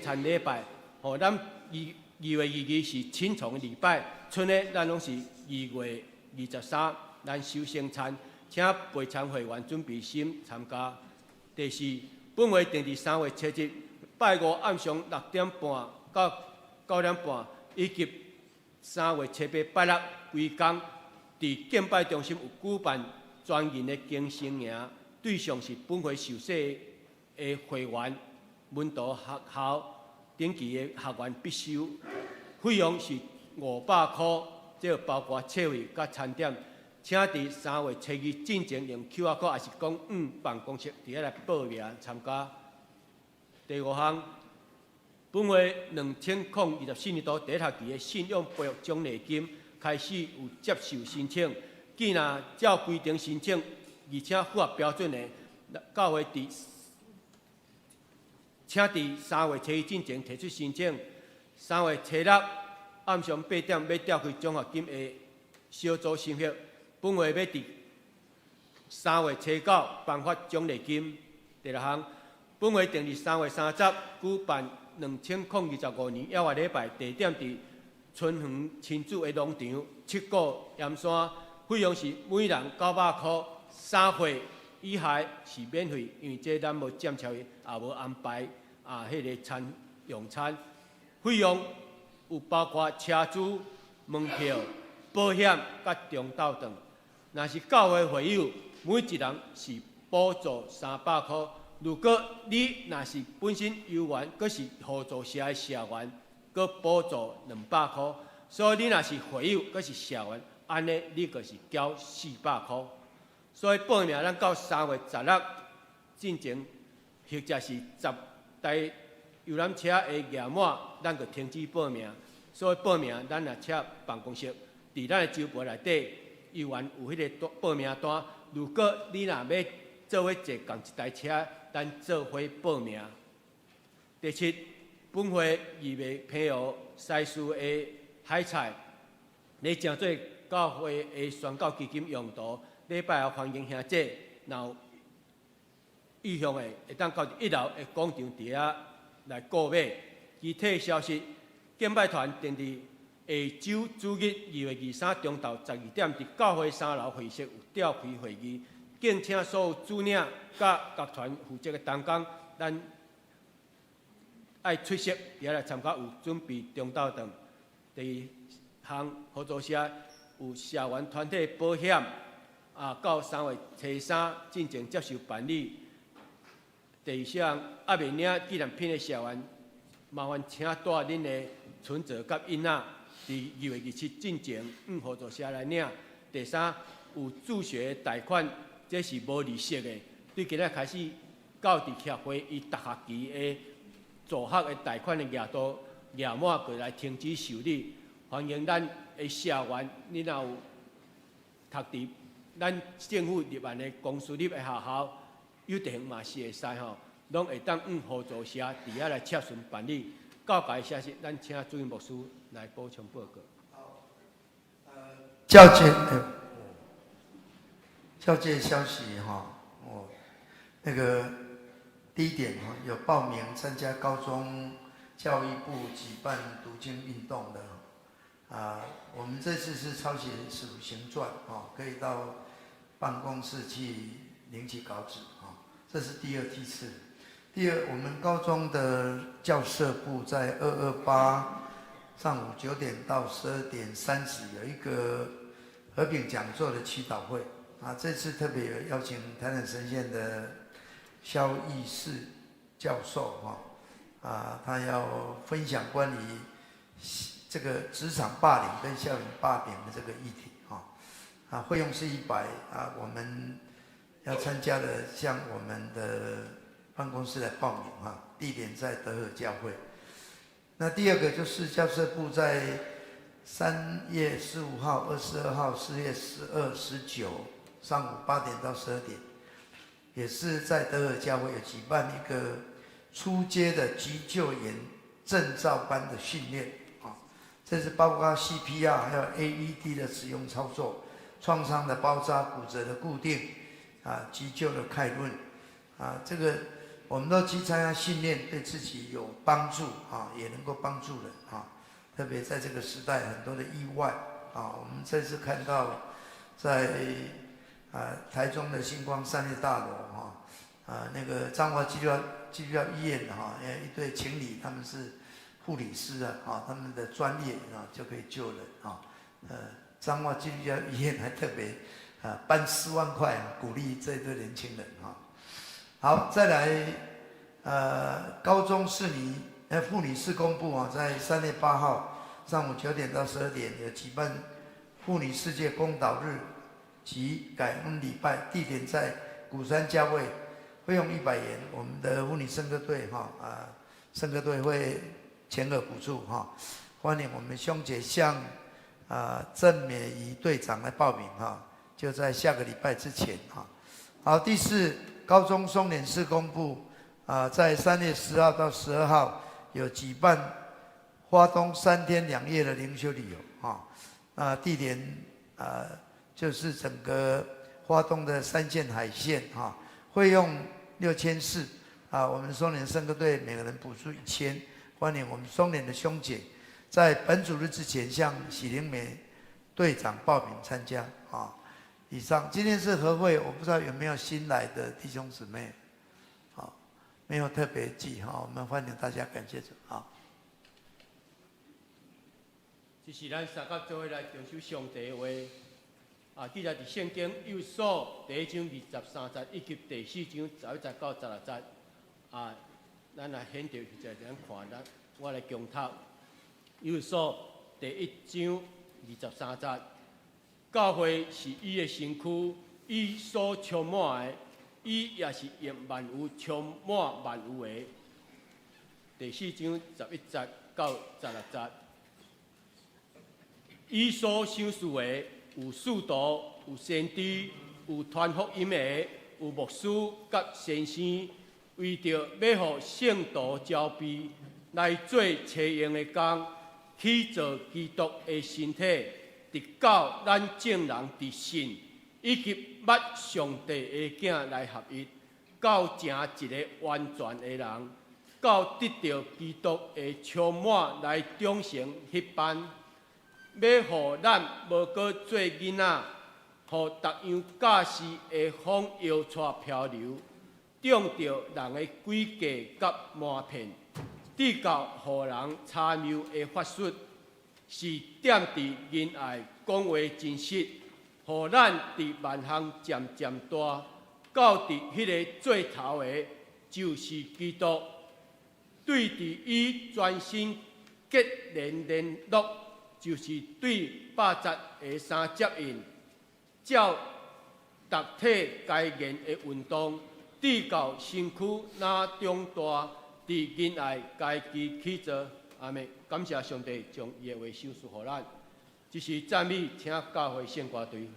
餐礼拜，咱2月22是青虫礼拜，春的咱拢是2月23，咱守圣餐，请陪餐会员准备心参加。第四，本会定伫3月7日拜五暗上6点半到9点半，以及3月7日拜六规工，伫敬拜中心有举办专人的经生营，对象是本会受洗的会员、文道学校顶级的学员必修，费用是500块，这包括车费甲餐点。请伫3月7日进前用 QR code， 还是讲办公室伫遐来报名参加。第五项，本会2024年度第一学期的信用培育奖励金开始有接受申请，既然照规定申请，而且符合标准的，教会请伫3月7日进前提出申请。3月7日暗上8点要调开奖学金的小组审核。本会要伫3月7九颁发奖励金。第六项，本会定伫3月30举办2025年1月礼拜，地点伫春园亲子的农场7股盐山，费用是每人900块，3岁以下是免费，因为这咱无占超，也无安排个用餐，费用有包括车资、门票、保险甲中昼顿。若是教会会友，每一人是补助300块。如果你若是本身有缘，阁是合作社的社员，阁补助200块。所以你若是会友，阁是社员，安尼你就是交400块。所以报名咱到3月16进前，或者是10台游览车的额满，咱就停止报名。所以报名咱也请办公室伫咱的周报内底。有缘有迄个报名单，如果你若要做伙坐共一台车，咱做伙报名。第七，本会预备配合西施的海菜，来诚做教会的宣教基金用途。礼拜后欢迎兄姐，若有意向的，会当到1楼的广场伫遐来购买。具体消息，敬拜团定伫下周主日2月23中昼12点，伫教会3楼会室有召开会议，敬请所有主领甲各团负责的同工，咱爱出席，也来参加，有准备中昼顿。第二项合作社有社员团体保险，到3月23进前接受办理。第二项阿未领纪念品的社员，麻烦请带恁的存折甲印仔。伫2月27进前，合作社来领。第三，有助学贷款，这是无利息的。对今仔开始，教职协会以逐学期的助学的贷款的额满，过来停止受理。欢迎咱的社员，你若有读伫咱政府立案的公私立的学校，有地方嘛是会使吼，拢会当合作社伫遐来切顺办理。教界消息，咱请主任牧师来补充报告。教界消息那个第一点有报名参加高中教育部举办读经运动的我们这次是抄写使徒行传可以到办公室去领取稿纸这是第二梯次。第二，我们高中的教社部在228上午9点到12点30有一个和平讲座的祈祷会这次特别有邀请台南神县的萧义士教授他要分享关于这个职场霸凌跟校园霸凌的这个议题费用是100我们要参加的向我们的办公室来报名地点在德和教会。那第二个就是教社部在3月15号、22号、4月12、19上午8点到12点，也是在德和教会有举办一个初阶的急救员证照班的训练这是包括 CPR 还有 AED 的使用操作、创伤的包扎、骨折的固定急救的概论这个我们都去参加训练，对自己有帮助啊，也能够帮助人啊。特别在这个时代，很多的意外啊，我们这次看到在台中的星光商业大楼那个彰化基督教医院一对情侣，他们是护理师他们的专业就可以救人彰化基督教医院还特别颁4万块鼓励这对年轻人好，再来高中妇女事工部在3月8号上午9点到12点有举办妇女世界公祷日及感恩礼拜，地点在鼓山教会，费用100元。我们的妇女圣歌队圣歌队会全额补助欢迎我们兄姐向郑美仪队长来报名就在下个礼拜之前好，第4，高中松联事工部在3月10号到12号有举办花东3天2夜的灵修旅游地点就是整个花东的3线海线费用6400我们松联圣歌队每个人补助1000，欢迎我们松联的兄姐在本主日之前向许灵梅队长报名参加以上，今天是和会，我不知道有没有新来的弟兄姊妹没有特别记我们欢迎大家，感谢主这是咱三甲做伙来重修上帝的话记载伫圣经约书第1章23节以及第4章11节到16节咱来显着一下，咱看我来强读约书第1章23节，教会是伊的身躯，伊所充满的，伊也是用万有充满万有的。第4章11节到16节，伊所想事的，有使徒，有先知，有传福音的，有牧师甲先生，为着要互圣徒招庇，来做齐用的工，去做基督的身体，直到咱众人伫信以及捌上帝的囝来合一，到成一个完全的人，到得到基督的充满来长成迄般。要互咱无搁做囡仔，互逐样假事会风摇带漂流，中着人的诡计甲瞒骗，直到互人参谬的法术，是点伫仁爱讲话真实，互咱伫万项渐渐大，到伫迄个最头的，就是基督，对伫伊全身结连络。就是对80个3接应，照逐体该言的运动，直到身躯那中大，伫仁爱该其起做。阿妹，感谢上帝将伊的话授予互咱。这是赞美，请教会圣歌队。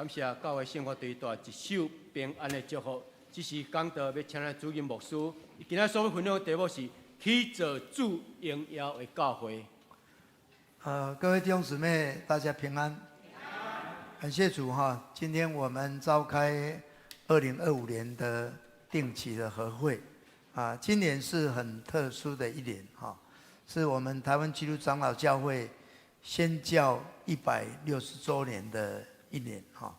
感谢教会圣火队带一首平安的祝福。这是讲到要请来主任牧师，今仔所要分享的题目是去做主荣耀的教会。各位弟兄姊妹，大家平安。感谢主哈！今天我们召开2025年的定期的和会啊，今年是很特殊的一年哈，是我们台湾基督长老教会宣教160周年的一年哈。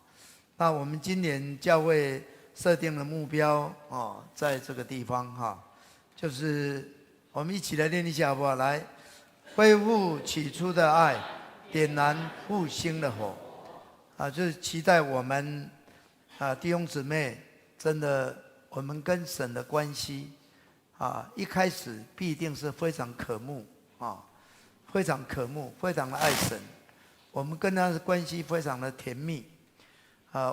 那我们今年教会设定的目标哦，在这个地方哈，就是我们一起来念一下好不好？来，恢复起初的爱，点燃复兴的火啊！就是期待我们弟兄姊妹，真的我们跟神的关系一开始必定是非常渴慕非常渴慕，非常的爱神。我们跟他的关系非常的甜蜜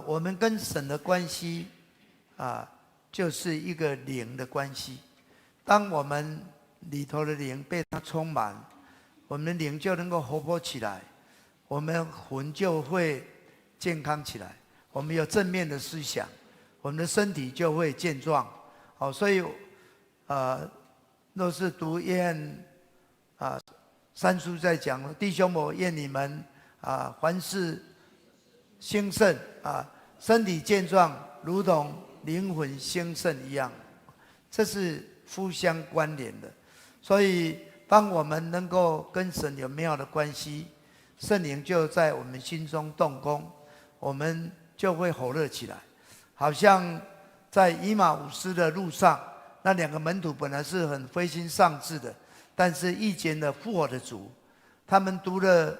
我们跟神的关系就是一个灵的关系。当我们里头的灵被他充满，我们的灵就能够活泼起来，我们魂就会健康起来，我们有正面的思想，我们的身体就会健壮。所以若是读约翰三书在讲，弟兄们，愿你们凡事兴盛身体健壮，如同灵魂兴盛一样，这是互相关联的。所以当我们能够跟神有美好的关系，圣灵就在我们心中动工，我们就会火热起来。好像在以马忤斯的路上，那2个门徒本来是很灰心丧志的，但是遇见了复活的主，他们读了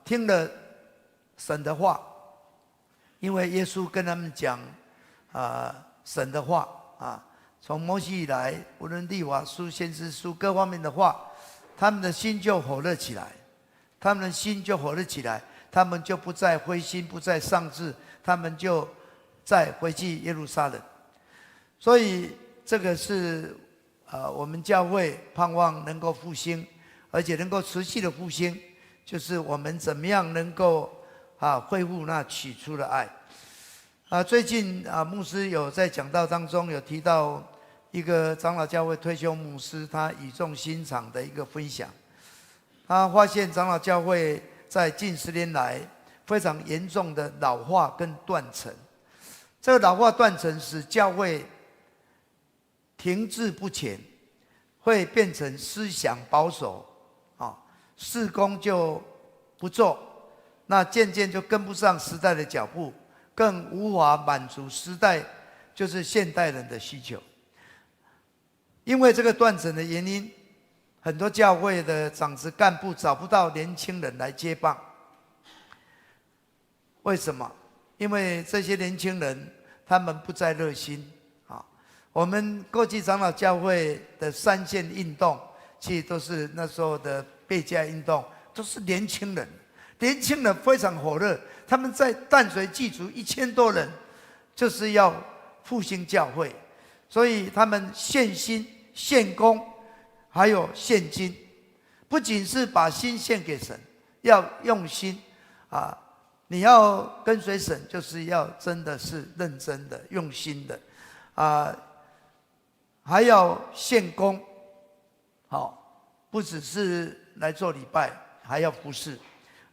听了神的话，因为耶稣跟他们讲神的话从摩西以来，无论律法书、先知书各方面的话，他们的心就火热起来，他们的心就火热起来，他们就不再灰心，不再丧志，他们就再回去耶路撒冷。所以这个是我们教会盼望能够复兴，而且能够持续的复兴，就是我们怎么样能够恢复那起初的爱。最近牧师有在讲道当中有提到一个长老教会退休牧师，他语重心长的一个分享。他发现长老教会在近10年来非常严重的老化跟断层。这个老化断层使教会停滞不前，会变成思想保守事工就不做，那渐渐就跟不上时代的脚步，更无法满足时代就是现代人的需求。因为这个断层的原因，很多教会的长职干部找不到年轻人来接棒。为什么？因为这些年轻人他们不再热心我们过去长老教会的3线运动，其实都是那时候的备家运动，都是年轻人，年轻人非常火热。他们在淡水祭祖1000多人，就是要复兴教会，所以他们献心、献功，还有献金。不仅是把心献给神，要用心你要跟随神，就是要真的是认真的、用心的还要献功，不只是来做礼拜，还要服侍，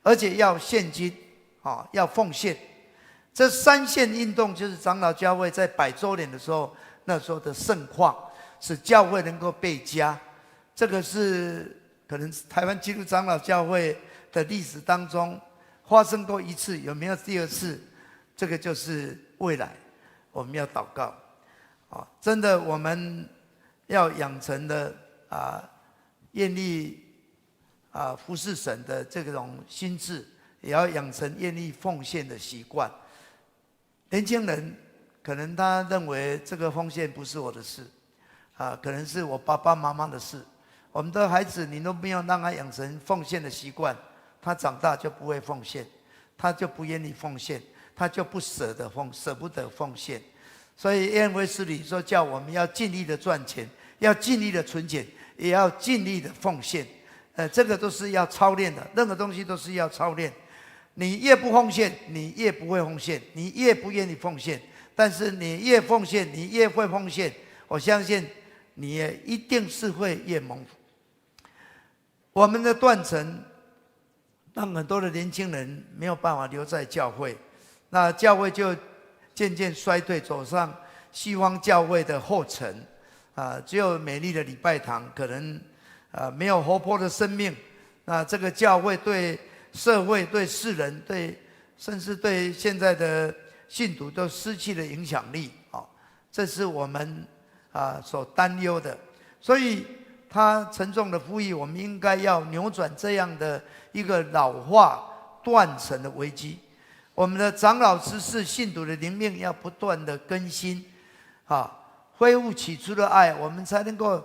而且要献金要奉献。这3线运动就是长老教会在100周年的时候，那时候的盛况，使教会能够备家。这个是可能台湾基督长老教会的历史当中发生过一次，有没有第2次？这个就是未来我们要祷告真的我们要养成的愿意服侍神的这种心智，也要养成愿意奉献的习惯。年轻人可能他认为这个奉献不是我的事可能是我爸爸妈妈的事。我们的孩子你都没有让他养成奉献的习惯，他长大就不会奉献，他就不愿意奉献，他就不舍不得奉献。所以约翰卫斯理说，叫我们要尽力的赚钱，要尽力的存钱，也要尽力的奉献。这个都是要操练的，任何东西都是要操练。你越不奉献，你越不会奉献，你越不愿意奉献。但是你越奉献，你越会奉献，我相信你也一定是会越蒙福。我们的断层让很多的年轻人没有办法留在教会，那教会就渐渐衰退，走上西方教会的后尘。只有美丽的礼拜堂，可能没有活泼的生命。那这个教会对社会、对世人、甚至对现在的信徒都失去了影响力。这是我们所担忧的。所以他沉重的呼吁，我们应该要扭转这样的一个老化断层的危机。我们的长老执事信徒的灵命要不断的更新，恢复起初的爱，我们才能够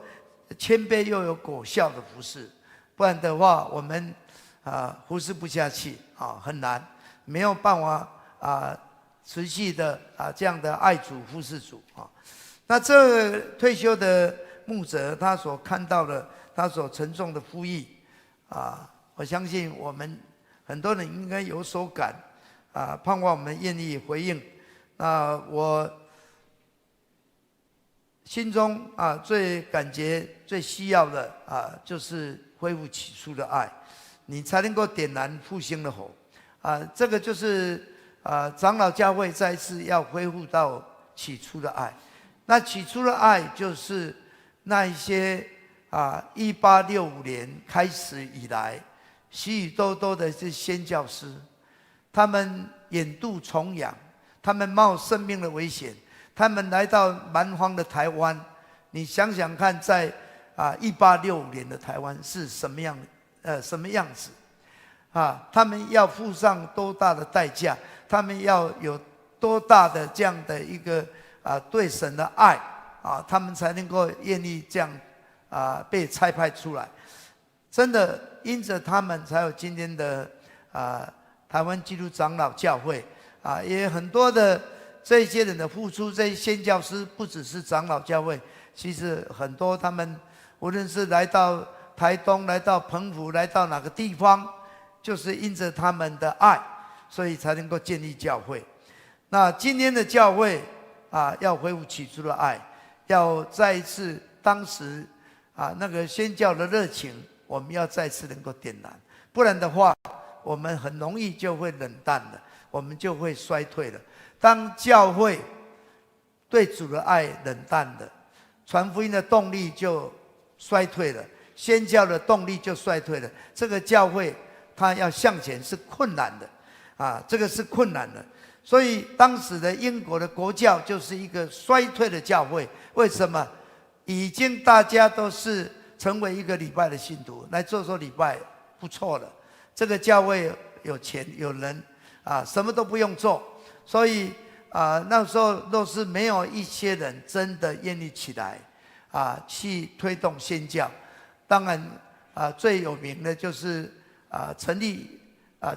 谦卑又有果效的服事。不然的话，我们服事不下去，很难，没有办法持续的这样的爱主服事主。那这个退休的牧者他所看到的，他所沉重的呼吁，我相信我们很多人应该有所感，盼望我们愿意回应。那我心中最感觉最需要的就是恢复起初的爱，你才能够点燃复兴的火。这个就是长老教会再一次要恢复到起初的爱。那起初的爱就是那一些1865年开始以来，许许多多的这宣教师，他们远渡重洋，他们冒生命的危险，他们来到蛮荒的台湾。你想想看，在1865年的台湾是什么样子？他们要付上多大的代价？他们要有多大的这样的一个对神的爱他们才能够愿意这样被差派出来。真的，因着他们才有今天的台湾基督长老教会也有很多的这些人的付出。这些宣教师不只是长老教会，其实很多他们无论是来到台东、来到澎湖、来到哪个地方，就是因着他们的爱，所以才能够建立教会。那今天的教会要恢复起初的爱，要再一次当时那个宣教的热情，我们要再次能够点燃。不然的话，我们很容易就会冷淡了，我们就会衰退了。当教会对主的爱冷淡了，传福音的动力就衰退了，宣教的动力就衰退了。这个教会它要向前是困难的这个是困难的。所以当时的英国的国教就是一个衰退的教会。为什么？已经大家都是成为一个礼拜的信徒，来做礼拜不错了。这个教会有钱有人什么都不用做，所以那时候都是没有一些人真的愿意起来去推动宣教。当然最有名的就是成立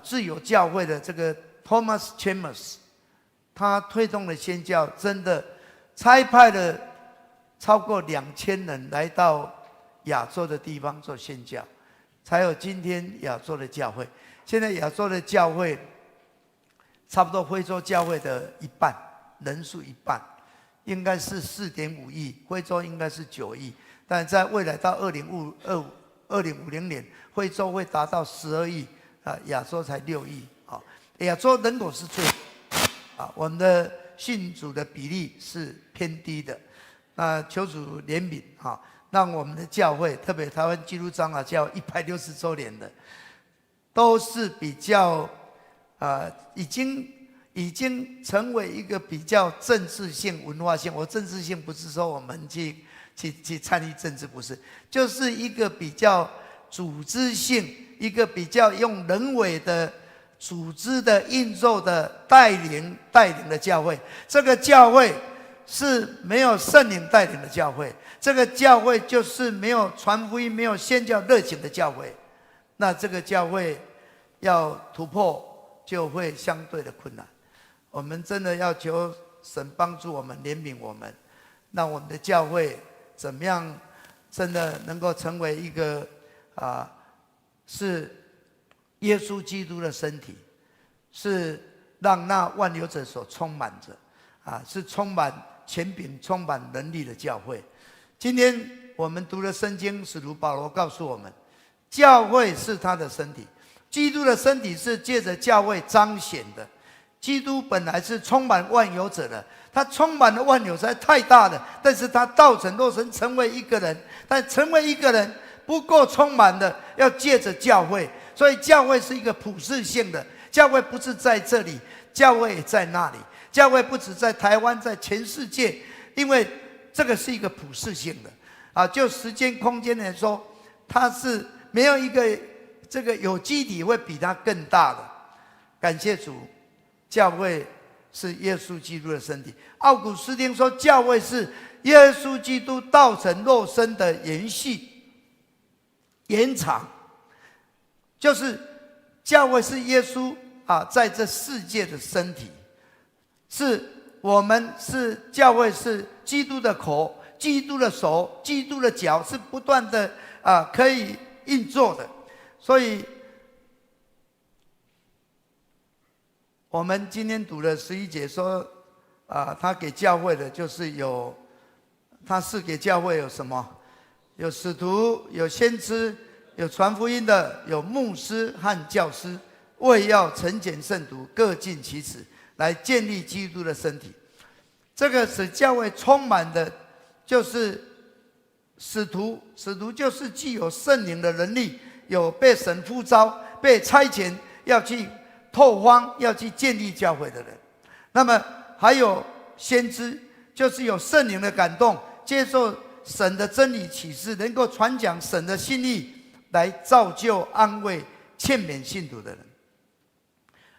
自由教会的这个 Thomas Chalmers， 他推动了宣教，真的差派了超过2000人来到亚洲的地方做宣教，才有今天亚洲的教会。现在亚洲的教会差不多非洲教会的一半，人数一半，应该是4.5亿，非洲应该是9亿。但在未来到2050年，非洲会达到12亿，亚洲才6亿。亚洲人口是最我们的信主的比例是偏低的。那求主怜悯让我们的教会，特别台湾基督长老教160周年的，都是比较已经成为一个比较政治性、文化性。我政治性不是说我们去参与政治，不是，就是一个比较组织性，一个比较用人为的组织的运作的带领的教会。这个教会是没有圣灵带领的教会，这个教会就是没有传福音、没有宣教热情的教会。那这个教会要突破，就会相对的困难。我们真的要求神帮助我们、怜悯我们，让我们的教会怎么样真的能够成为一个是耶稣基督的身体。是让那万有者所充满着，是充满权柄、充满能力的教会。今天我们读的圣经，使徒保罗告诉我们，教会是他的身体，基督的身体是借着教会彰显的。基督本来是充满万有者的，他充满了万有实在太大了，但是他道成肉身成为一个人，但成为一个人不够充满的，要借着教会。所以教会是一个普世性的，教会不是在这里，教会也在那里，教会不止在台湾，在全世界，因为这个是一个普世性的就时间空间来说，它是没有一个这个有机体会比它更大的。感谢主，教会是耶稣基督的身体。奥古斯丁说，教会是耶稣基督道成肉身的延续、延长，就是教会是耶稣在这世界的身体，是我们是教会是基督的口、基督的手、基督的脚，是不断的可以运作的。所以我们今天读的11节说他给教会的就是有，他是给教会有什么？有使徒，有先知，有传福音的，有牧师和教师，为要成全圣徒，各尽其职，来建立基督的身体。这个使教会充满的就是使徒，使徒就是具有圣灵的能力，有被神呼召、被差遣要去拓荒、要去建立教会的人。那么还有先知，就是有圣灵的感动，接受神的真理启示，能够传讲神的心意，来造就、安慰、劝勉信徒的人。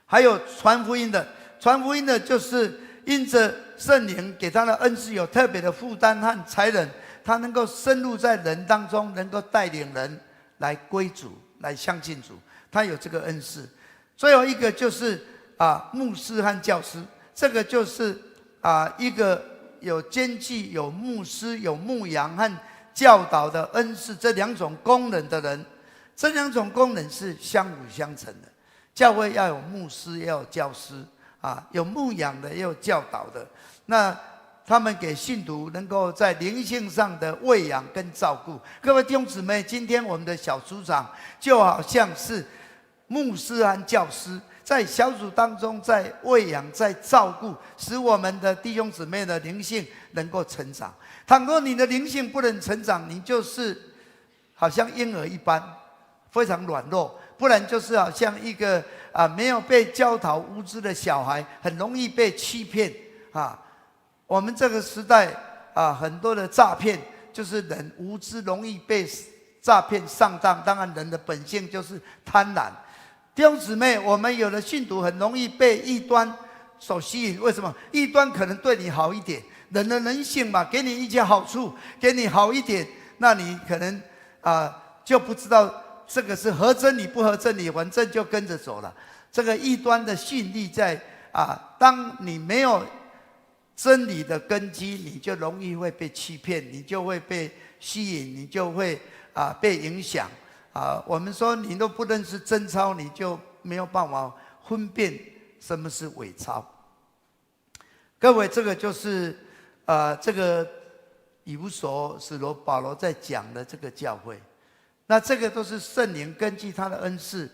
还有传福音的，传福音的就是因着圣灵给他的恩赐有特别的负担和才能，他能够深入在人当中，能够带领人来归主，来相信主，他有这个恩赐。最后一个就是牧师和教师，这个就是一个有兼具有牧师、有牧养和教导的恩赐，这两种功能的人，这两种功能是相辅相成的。教会要有牧师，要有教师有牧养的，也有教导的。那他们给信徒能够在灵性上的喂养跟照顾。各位弟兄姊妹，今天我们的小组长就好像是牧师和教师，在小组当中，在喂养、在照顾，使我们的弟兄姊妹的灵性能够成长。倘若你的灵性不能成长，你就是好像婴儿一般，非常软弱。不然就是好像一个没有被教导无知的小孩，很容易被欺骗我们这个时代很多的诈骗，就是人无知，容易被诈骗上当。当然，人的本性就是贪婪。弟兄姊妹，我们有的信徒很容易被异端所吸引。为什么？异端可能对你好一点，人的人性嘛，给你一些好处，给你好一点，那你可能就不知道这个是合真理不合真理，反正就跟着走了。这个异端的吸引力在当你没有真理的根基，你就容易会被欺骗，你就会被吸引，你就会被影响我们说你都不认识真钞，你就没有办法分辨什么是伪钞。各位，这个就是这个以弗所使徒保罗在讲的这个教会。那这个都是圣灵根据他的恩赐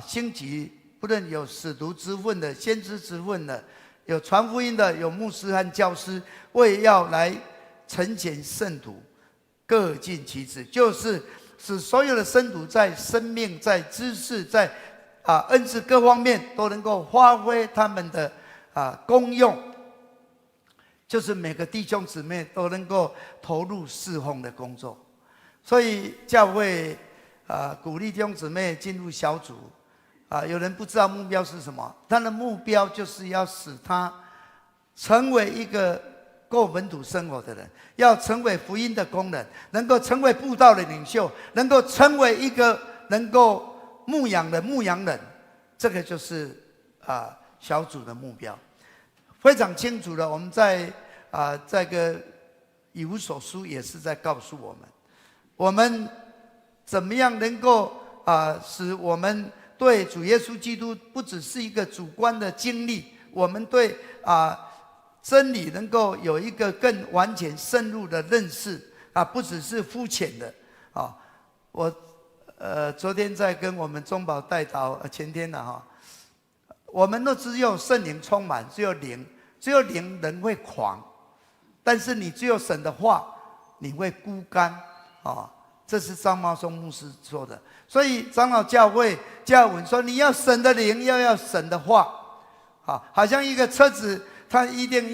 兴起，不论有使徒之分的、先知之分的，有传福音的，有牧师和教师，为要来成全圣徒，各尽其职，就是使所有的圣徒在生命、在知识、在恩赐各方面都能够发挥他们的功用，就是每个弟兄姊妹都能够投入侍奉的工作。所以教会鼓励弟兄姊妹进入小组有人不知道目标是什么，他的目标就是要使他成为一个过本土生活的人，要成为福音的工人，能够成为布道的领袖，能够成为一个能够牧养的牧羊人。这个就是小组的目标，非常清楚的。我们在这个以弗所书也是在告诉我们怎么样能够使我们对主耶稣基督不只是一个主观的经历，我们对真理能够有一个更完全深入的认识不只是肤浅的我昨天在跟我们中保代祷，前天我们都只有圣灵充满，只有灵人会狂，但是你只有神的话，你会枯干这是张茂松牧师说的。所以长老教会教文说，你要神的灵，要神的话好像一个车子，它一定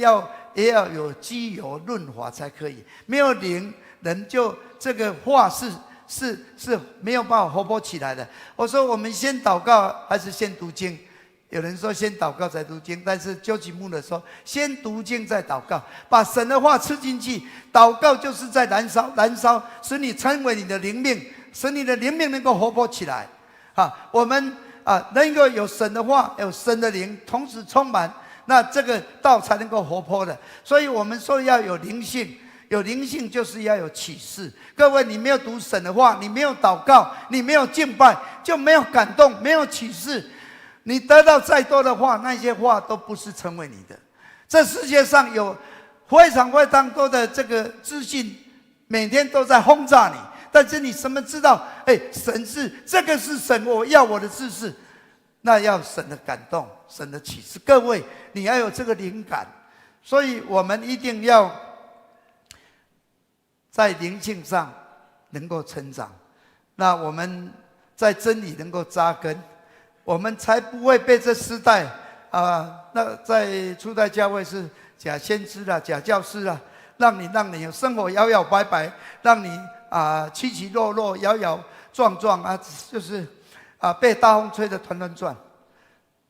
也要有机油润滑才可以，没有灵人就这个话是没有办法活泼起来的。我说我们先祷告还是先读经？有人说先祷告再读经，但是究其牧的说，先读经再祷告，把神的话吃进去。祷告就是在燃烧，使你成为你的灵命，使你的灵命能够活泼起来我们能够有神的话，有神的灵同时充满，那这个道才能够活泼的。所以我们说要有灵性，有灵性就是要有启示。各位，你没有读神的话，你没有祷告，你没有敬拜，就没有感动，没有启示。你得到再多的话，那些话都不是成为你的。这世界上有非常多的这个资讯，每天都在轰炸你，但是你什么知道？神是这个是神，我要我的知识，那要神的感动，神的启示。各位，你要有这个灵感，所以我们一定要在灵性上能够成长，那我们在真理能够扎根，我们才不会被这时代那在初代教会是假先知假教师让你有生活摇摇摆摆，让你起起落落摇摇撞撞就是被大风吹得团团转。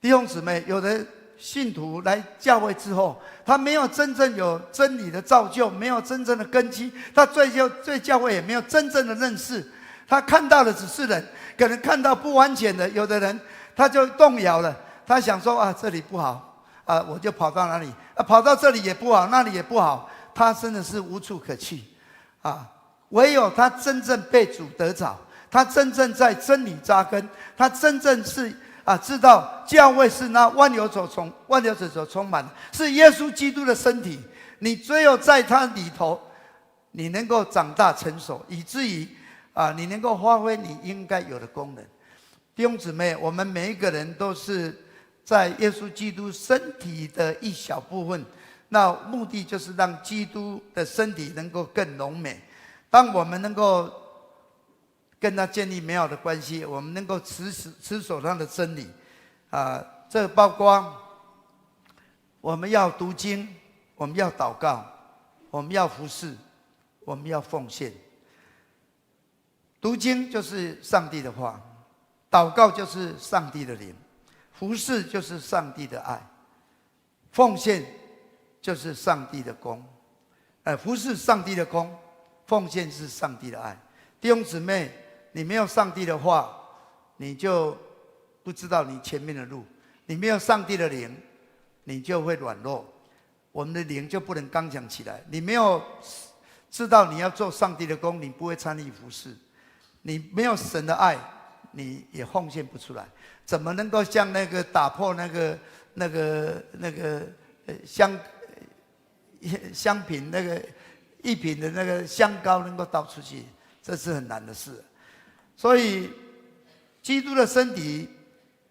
弟兄姊妹，有的信徒来教会之后，他没有真正有真理的造就，没有真正的根基，他对教会也没有真正的认识，他看到的只是人，可能看到不完全的，有的人他就动摇了，他想说这里不好我就跑到哪里跑到这里也不好，那里也不好，他真的是无处可去唯有他真正被主得着，他真正在真理扎根，他真正是知道教会是那万有者所充满的，是耶稣基督的身体。你只有在他里头，你能够长大成熟，以至于你能够发挥你应该有的功能。弟兄姊妹，我们每一个人都是在耶稣基督身体的一小部分，那目的就是让基督的身体能够更荣美。当我们能够跟他建立美好的关系，我们能够持守他的真理这包括我们要读经，我们要祷告，我们要服侍，我们要奉献。读经就是上帝的话，祷告就是上帝的灵，服侍就是上帝的爱，奉献就是上帝的功。服侍上帝的功，奉献是上帝的爱。弟兄姊妹，你没有上帝的话，你就不知道你前面的路；你没有上帝的灵，你就会软弱，我们的灵就不能刚强起来。你没有知道你要做上帝的工，你不会参与服事；你没有神的爱，你也奉献不出来。怎么能够像那个打破那个香品那个一品的那个香膏能够倒出去？这是很难的事。所以基督的身体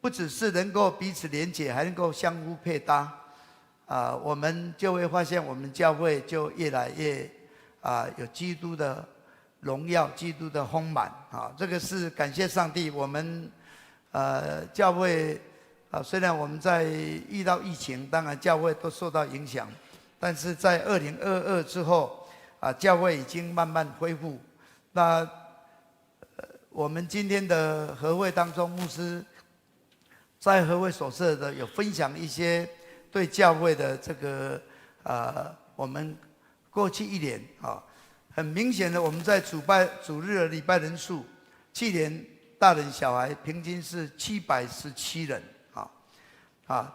不只是能够彼此连结，还能够相互配搭我们就会发现我们教会就越来越有基督的荣耀，基督的丰满这个是感谢上帝。我们教会虽然我们在遇到疫情，当然教会都受到影响，但是在2022之后教会已经慢慢恢复。那我们今天的和会当中，牧师在和会所设的有分享一些对教会的这个我们过去一年很明显的，我们在主日的礼拜人数，去年大人小孩平均是717人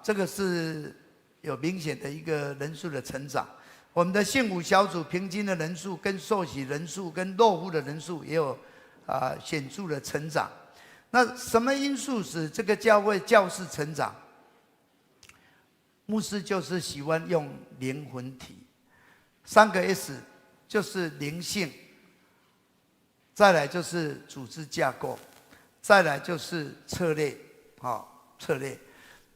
这个是有明显的一个人数的成长。我们的幸福小组平均的人数跟受洗人数跟落户的人数也有显著的成长。那什么因素使这个教士成长？牧师就是喜欢用灵魂体，3个 S 就是灵性，再来就是组织架构，再来就是策略，策略。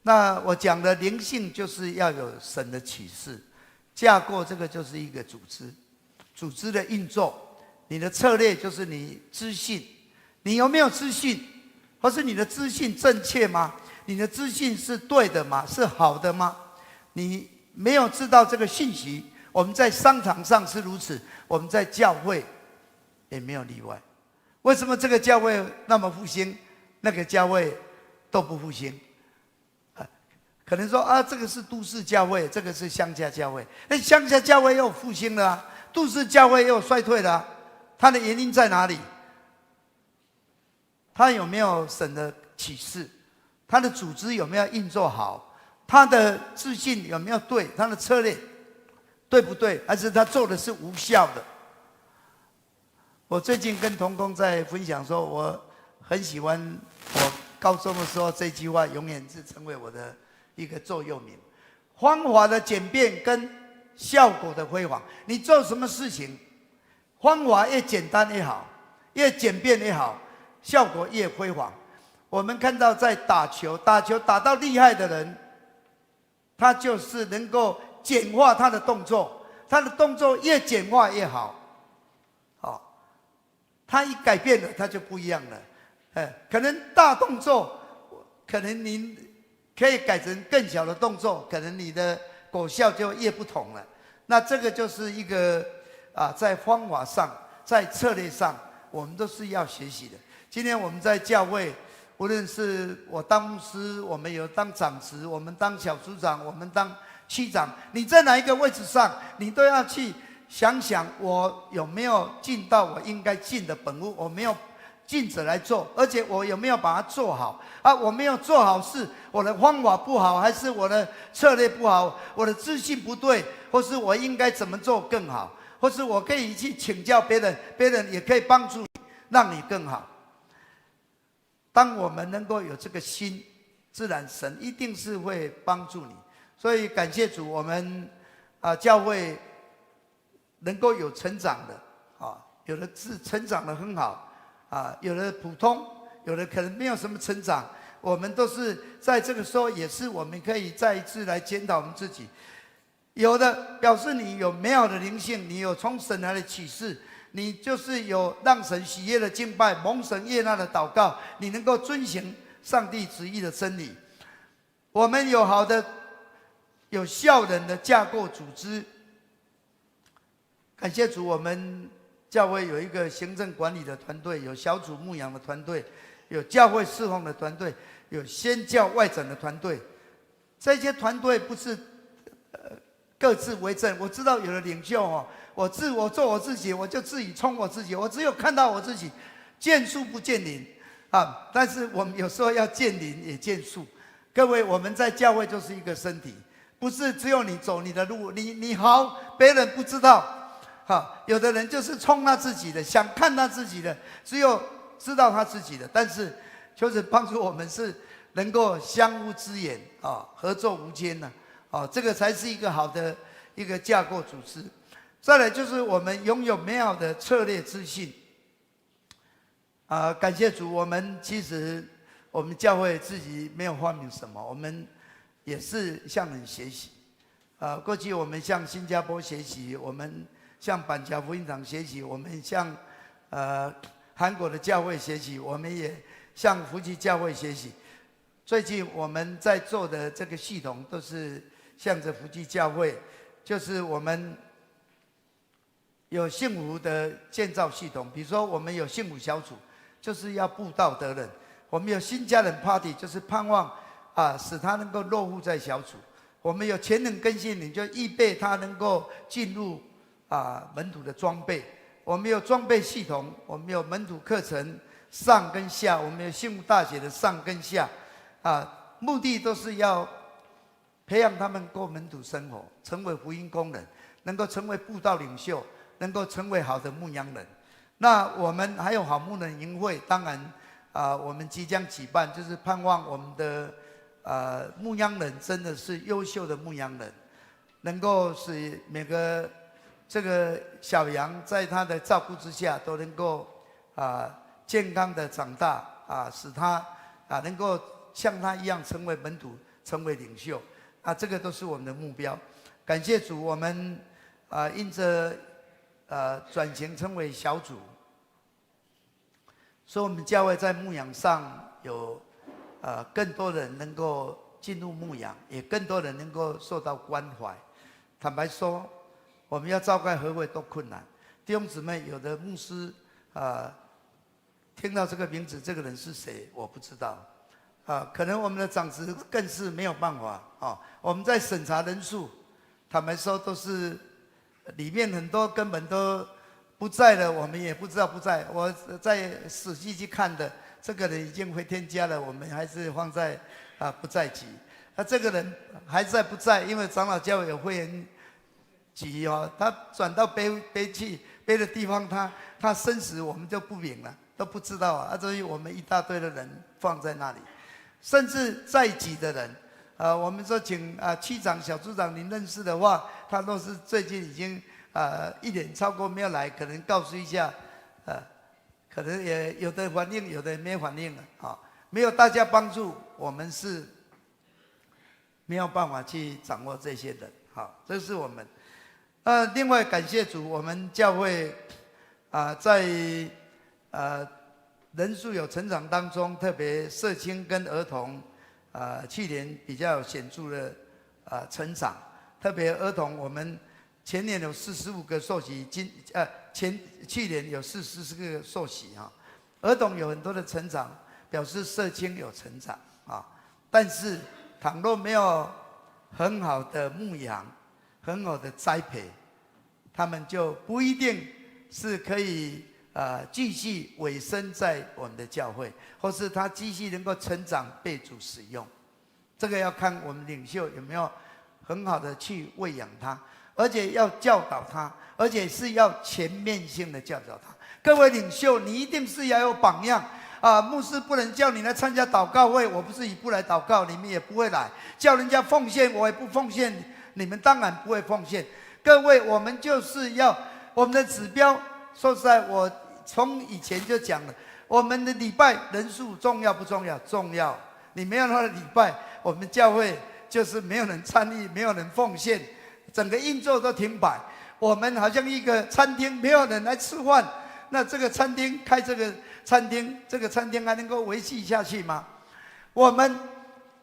那我讲的灵性就是要有神的启示，架构这个就是一个组织，组织的运作，你的策略就是你资讯，你有没有资讯，或是你的资讯正确吗？你的资讯是对的吗？是好的吗？你没有知道这个信息，我们在商场上是如此，我们在教会也没有例外。为什么这个教会那么复兴，那个教会都不复兴？可能说啊，这个是都市教会，这个是乡下教会。那乡下教会又复兴了啊，都市教会又衰退了啊，它的原因在哪里？它有没有神的启示？它的组织有没有运作好？他的自信有没有对？他的策略对不对？还是他做的是无效的？我最近跟同工在分享说，我很喜欢我高中的时候这句话，永远是成为我的一个座右铭：方法的简便跟效果的辉煌。你做什么事情，方法越简单越好，越简便越好，效果越辉煌。我们看到在打球打到厉害的人，他就是能够简化他的动作，他的动作越简化越好。他一改变了，他就不一样了。可能大动作，可能您可以改成更小的动作，可能你的果效就越不同了。那这个就是一个在方法上，在策略上，我们都是要学习的。今天我们在教会，无论是我当牧师，我们有当长职，我们当小组长，我们当区长，你在哪一个位置上，你都要去想想，我有没有尽到我应该尽的本务，我没有尽责来做，而且我有没有把它做好啊？我没有做好，是我的方法不好，还是我的策略不好，我的自信不对，或是我应该怎么做更好，或是我可以去请教别人，别人也可以帮助你，让你更好。当我们能够有这个心，自然神一定是会帮助你。所以感谢主，我们教会能够有成长的有的是成长得很好有的普通，有的可能没有什么成长。我们都是在这个时候，也是我们可以再一次来检讨我们自己。有的表示你有美好的灵性，你有从神来的启示，你就是有让神喜悦的敬拜，蒙神悦纳的祷告，你能够遵行上帝旨意的真理。我们有好的有效能的架构组织。感谢主，我们教会有一个行政管理的团队，有小组牧养的团队，有教会侍奉的团队，有宣教外展的团队。这些团队不是各自为政。我知道有的领袖我做我自己，我就自己冲我自己，我只有看到我自己，见树不见林但是我们有时候要见林也见树。各位，我们在教会就是一个身体，不是只有你走你的路，你好，别人不知道。有的人就是冲他自己的，想看他自己的，只有知道他自己的。但是就是帮助我们是能够相互支援合作无间这个才是一个好的一个架构组织。再来就是我们拥有美好的策略资讯感谢主，其实我们教会自己没有发明什么，我们也是向人学习过去我们向新加坡学习，我们向板桥福音堂学习，我们向韩国的教会学习，我们也向福基教会学习。最近我们在做的这个系统都是向着福基教会，就是我们有幸福的建造系统。比如说我们有幸福小组，就是要布道得人；我们有新家人 party， 就是盼望使他能够落户在小组；我们有全能更新，你就预备他能够进入门徒的装备。我们有装备系统，我们有门徒课程上跟下，我们有幸福大学的上跟下目的都是要培养他们过门徒生活，成为福音工人，能够成为布道领袖，能够成为好的牧羊人。那我们还有好牧人营会，当然我们即将举办，就是盼望我们的牧羊人真的是优秀的牧羊人，能够使每个这个小羊在他的照顾之下都能够健康的长大使他能够像他一样成为门徒，成为领袖这个都是我们的目标。感谢主，我们因着转型成为小组。所以，我们教会在牧养上有更多人能够进入牧养，也更多人能够受到关怀。坦白说，我们要召开合会都困难。弟兄姊妹，有的牧师听到这个名字，这个人是谁，我不知道可能我们的长子更是没有办法我们在审查人数，坦白说都是里面很多根本都不在了，我们也不知道不在。我在仔细去看的，这个人已经回天家了，我们还是放在不在籍。这个人还在不在？因为长老教会有会员籍他转到别去别的地方，他生死我们就不明了，都不知道所以我们一大堆的人放在那里，甚至在籍的人我们说请区长、小组长您认识的话，他都是最近已经一年超过没有来，可能告诉一下，可能也有的反应，有的没反应了没有大家帮助，我们是没有办法去掌握这些人这是我们。另外感谢主，我们教会在人数有成长当中，特别社青跟儿童去年比较有显著的成长，特别儿童我们前年有45个受洗，去年有44个受洗儿童有很多的成长，表示社青有成长但是倘若没有很好的牧养、很好的栽培，他们就不一定是可以继续委身在我们的教会，或是他继续能够成长被主使用。这个要看我们领袖有没有很好的去喂养他，而且要教导他，而且是要全面性的教导他。各位领袖，你一定是要有榜样牧师不能叫你来参加祷告会，我不是不来祷告，你们也不会来；叫人家奉献，我也不奉献，你们当然不会奉献。各位，我们就是要我们的指标。说实在，我从以前就讲了，我们的礼拜人数重要不重要？重要。你没有他的礼拜，我们教会就是没有人参与，没有人奉献，整个运作都停摆。我们好像一个餐厅，没有人来吃饭，那这个餐厅开这个餐厅还能够维系下去吗？我们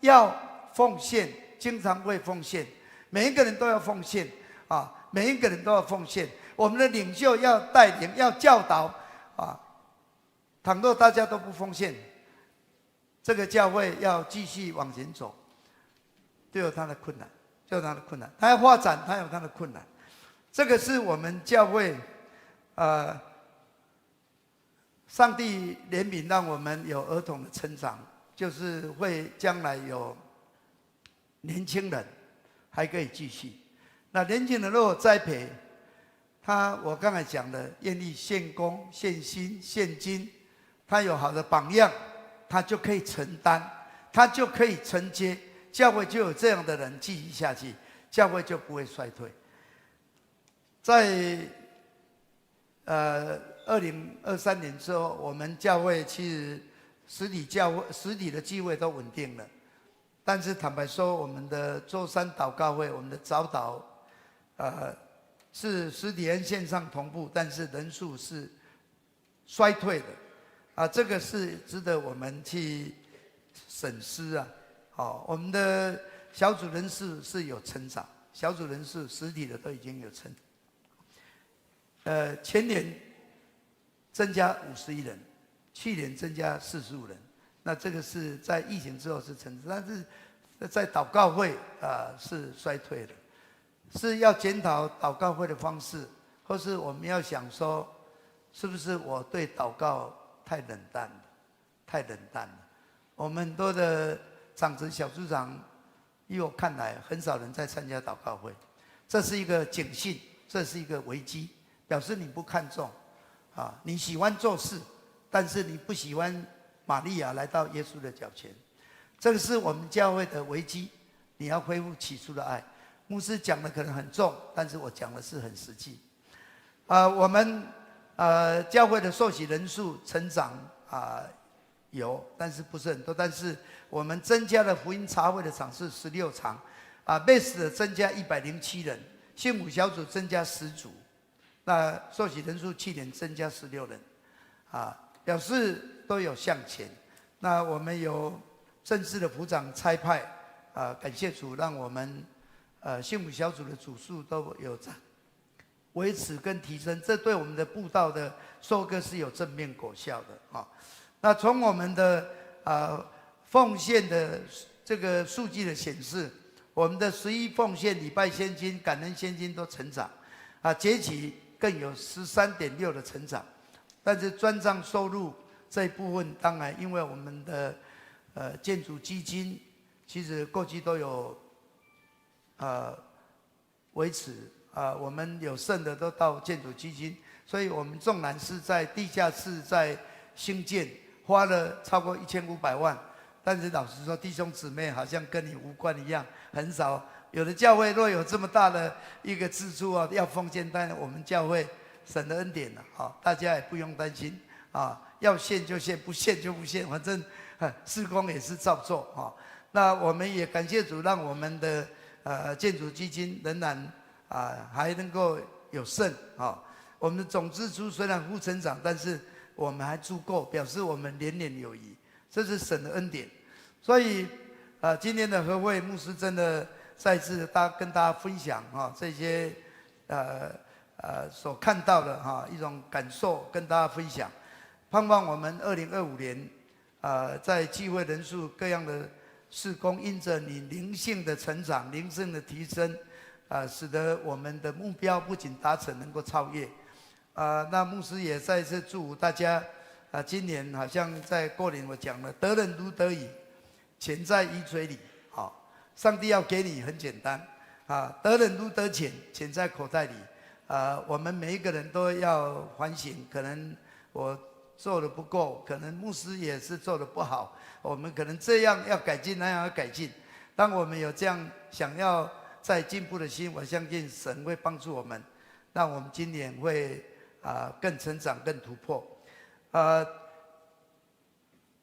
要奉献，经常会奉献，每一个人都要奉献每一个人都要奉献。我们的领袖要带领，要教导倘若大家都不奉献，这个教会要继续往前走，都有它的困难，就有它的困难。它要发展，它有它的困难。这个是我们教会上帝怜悯，让我们有儿童的成长，就是会将来有年轻人还可以继续。那年轻人如果栽培我刚才讲的，愿意献功、献心、献金，他有好的榜样，他就可以承担，他就可以承接，教会就有这样的人继续下去，教会就不会衰退。在2023年之后，我们教会其实实体的聚会都稳定了，但是坦白说，我们的周三祷告会，我们的早祷是实体跟线上同步，但是人数是衰退的这个是值得我们去审思我们的小组人数是有成长，小组人数实体的都已经有成长前年增加51人，去年增加45人，那这个是在疫情之后是成长，但是在祷告会是衰退的。是要检讨祷告会的方式，或是我们要想说，是不是我对祷告太冷淡了？太冷淡了。我们很多的长子、小组长，依我看来，很少人在参加祷告会，这是一个警讯，这是一个危机，表示你不看重你喜欢做事，但是你不喜欢玛利亚来到耶稣的脚前。这个是我们教会的危机，你要恢复起初的爱。牧师讲的可能很重，但是我讲的是很实际。我们教会的受洗人数成长有，但是不是很多。但是我们增加了福音茶会的场次16场，base 的增加107人，幸福小组增加10组，那受洗人数7年增加16人，表示都有向前。那我们有正式的辅长差派，感谢主，让我们幸福小组的组数都有维持跟提升，这对我们的布道的收割是有正面果效的那从我们的奉献的这个数据的显示，我们的11奉献、礼拜现金、感恩现金都成长，节期更有13.6的成长。但是专账收入这一部分，当然因为我们的建筑基金，其实过去都有维持我们有剩的都到建筑基金，所以我们纵然是在地下室在兴建，花了超过1500万，但是老实说，弟兄姊妹好像跟你无关一样，很少。有的教会若有这么大的一个支出要奉献，但我们教会神的恩典大家也不用担心要献就献，不献就不献，反正事工也是照做那我们也感谢主，让我们的建筑基金仍然还能够有剩我们的总支出虽然负成长，但是我们还足够，表示我们年年有余，这是神的恩典。所以今天的和会牧师真的再次跟大家分享这些所看到的一种感受，跟大家分享。盼望我们2025年在聚会人数各样的事工，因着你灵性的成长、灵性的提升使得我们的目标不仅达成，能够超越那牧师也再次祝福大家今年好像在过年我讲了，得人如得雨，钱在鱼嘴里上帝要给你很简单得人如得钱，钱在口袋里我们每一个人都要反省，可能我做的不够，可能牧师也是做的不好，我们可能这样要改进，那样要改进。当我们有这样想要再进步的心，我相信神会帮助我们，让我们今年会更成长、更突破。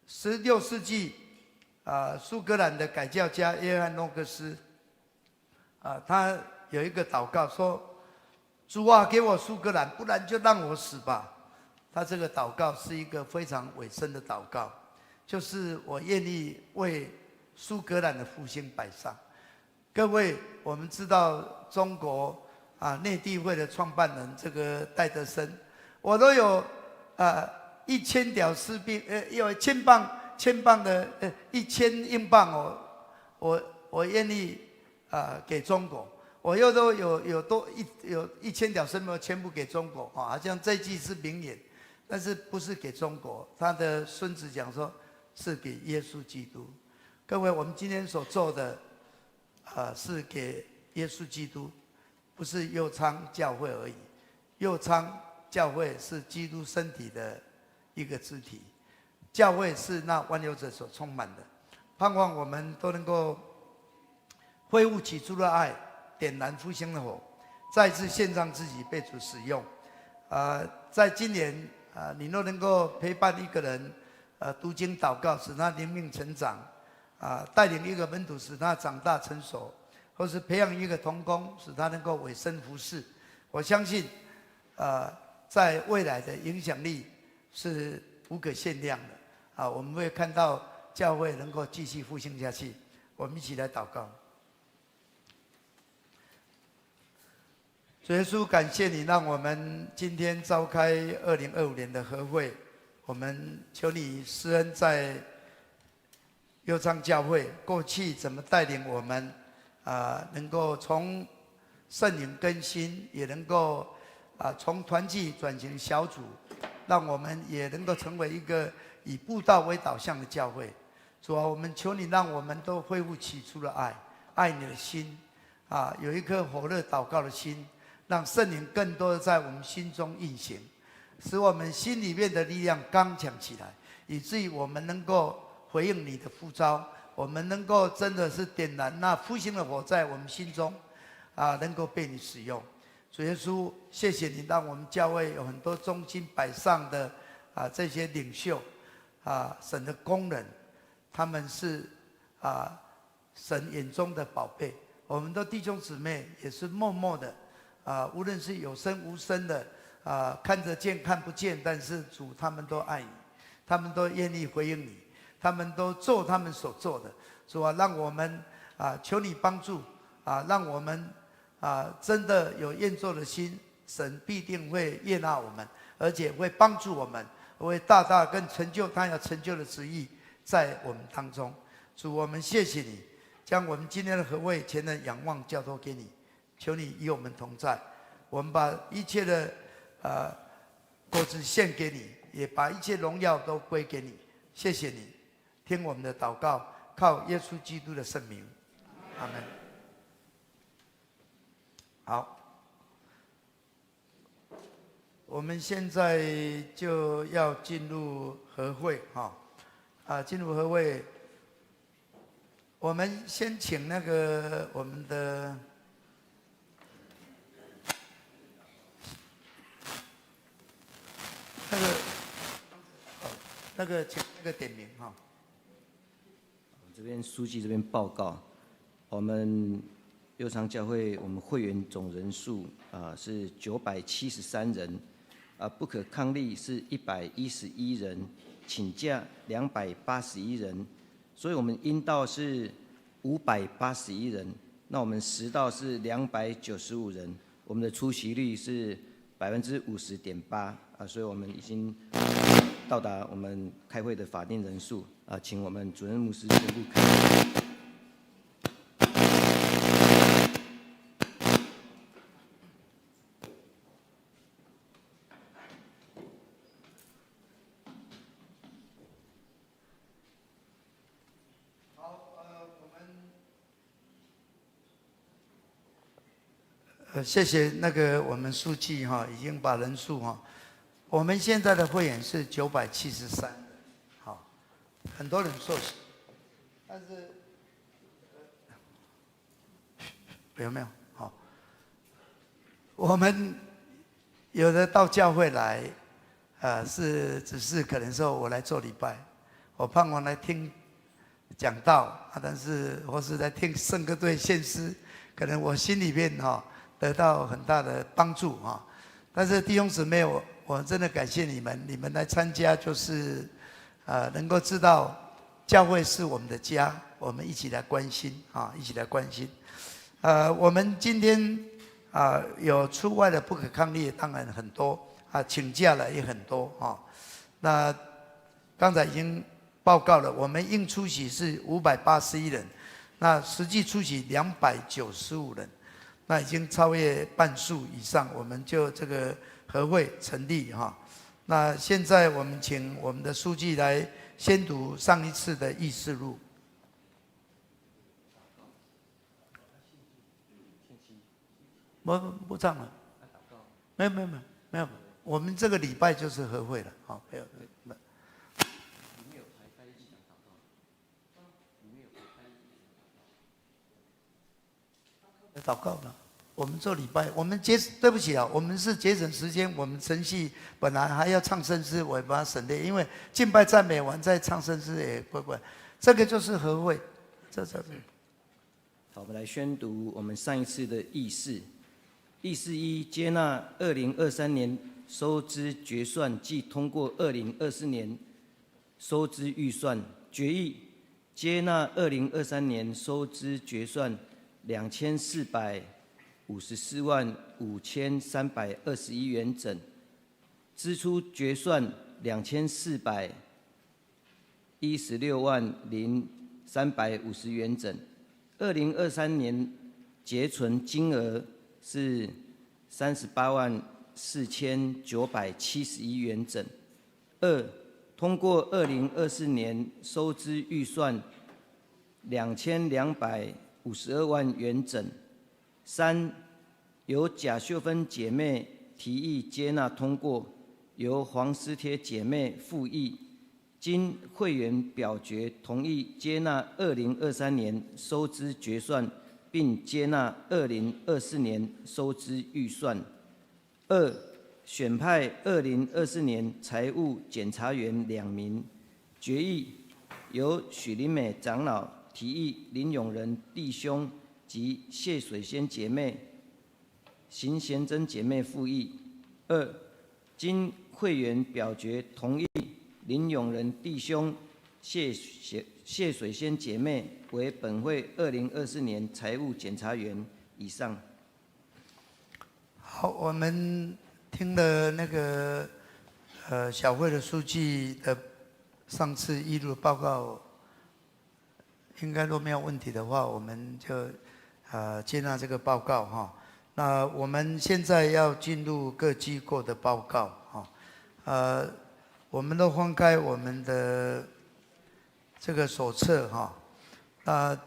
16世纪苏格兰的改教家约翰诺克斯他有一个祷告说：“主啊，给我苏格兰，不然就让我死吧。”他这个祷告是一个非常委身的祷告，就是我愿意为苏格兰的复兴摆上。各位，我们知道中国内地会的创办人这个戴德生，我都有1000条士兵，有1000磅的1000英镑我愿意给中国。我又都有1000条士兵全部给中国好像这句是名言，但是不是给中国，他的孙子讲说是给耶稣基督。各位，我们今天所做的是给耶稣基督，不是右昌教会而已。右昌教会是基督身体的一个肢体，教会是那万有者所充满的。盼望我们都能够恢复起初的爱，点燃复兴的火，再次献上自己被主使用。在今年你若能够陪伴一个人读经祷告，使他灵命成长带领一个门徒使他长大成熟，或是培养一个同工使他能够委身服侍，我相信在未来的影响力是无可限量的我们会看到教会能够继续复兴下去。我们一起来祷告。主耶稣，感谢你让我们今天召开2025年的和会，我们求你施恩在右昌教会过去怎么带领我们能够从圣灵更新，也能够从团契转型小组，让我们也能够成为一个以布道为导向的教会。主啊，我们求你让我们都恢复起初的爱，爱你的心有一颗火热祷告的心，让圣灵更多的在我们心中运行，使我们心里面的力量刚强起来，以至于我们能够回应你的呼召，我们能够真的是点燃那复兴的火在我们心中，能够被你使用。主耶稣，谢谢你让我们教会有很多忠心摆上的这些领袖神的工人，他们是神眼中的宝贝。我们的弟兄姊妹也是默默的无论是有声无声的看得见看不见，但是主他们都爱你，他们都愿意回应你，他们都做他们所做的。主啊，让我们求你帮助让我们真的有愿做的心，神必定会悦纳我们，而且会帮助我们，会大大更成就他要成就的旨意在我们当中。主，我们谢谢你，将我们今天的和会前的仰望交托给你，求你与我们同在。我们把一切的果子献给你，也把一切荣耀都归给你。谢谢你，听我们的祷告，靠耶稣基督的圣名，阿们。好，我们现在就要进入和会进入和会，我们先请那个我们的请那个点名这边书记这边报告，我们右昌教会我们会员总人数是973人，不可抗力是111人，请假281人，所以我们应到是581人，那我们实到是295人，我们的出席率是50.8%所以我们已经到达我们开会的法定人数请我们主任牧师宣布开会。谢谢那个我们书记已经把人数我们现在的会员是973人，很多人受洗，但是有没有我们有的到教会来只是可能说我来做礼拜，我盼望来听讲道但是或是来听圣歌队献诗，可能我心里面得到很大的帮助但是弟兄姊妹，我真的感谢你们，你们来参加就是能够知道教会是我们的家，我们一起来关心一起来关心。我们今天有出外的不可抗力，当然很多请假了也很多那刚才已经报告了，我们应出席是581人，那实际出席295人。那已经超越半数以上，我们就这个和会成立那现在我们请我们的书记来宣读上一次的议事录。不唱了，没有，我们这个礼拜就是和会了没有。祷告了，我们做礼拜，我们对不起我们是节省时间，我们程序本来还要唱圣诗，我也把它省略，因为敬拜赞美完再唱圣诗也不会，这个就是和会，好，我们来宣读我们上一次的议事。议事一，接纳2023年收支决算暨通过2024年收支预算决议，接纳2023年收支决算2454万5321元整，支出决算2416万0350元整。2023年结存金额是38万4971元整。2、通过2024年收支预算2252万元整。3、由贾秀芬姐妹提议接纳通过，由黄思贴姐妹附议经会员表决同意接纳2023年收支决算，并接纳2024年收支预算。2、选派2024年财务检查员2名。决议由许林美长老提议林永仁弟兄及谢水仙姐妹、邢贤珍姐妹复议。2、经会员表决同意林永仁弟兄、谢水仙姐妹为本会2024年财务检查员。以上。好，我们听了那个小会的书记的上次一路报告，应该都没有问题的话，我们就接纳这个报告哈。那我们现在要进入各机构的报告哈。我们都翻开我们的这个手册哈。那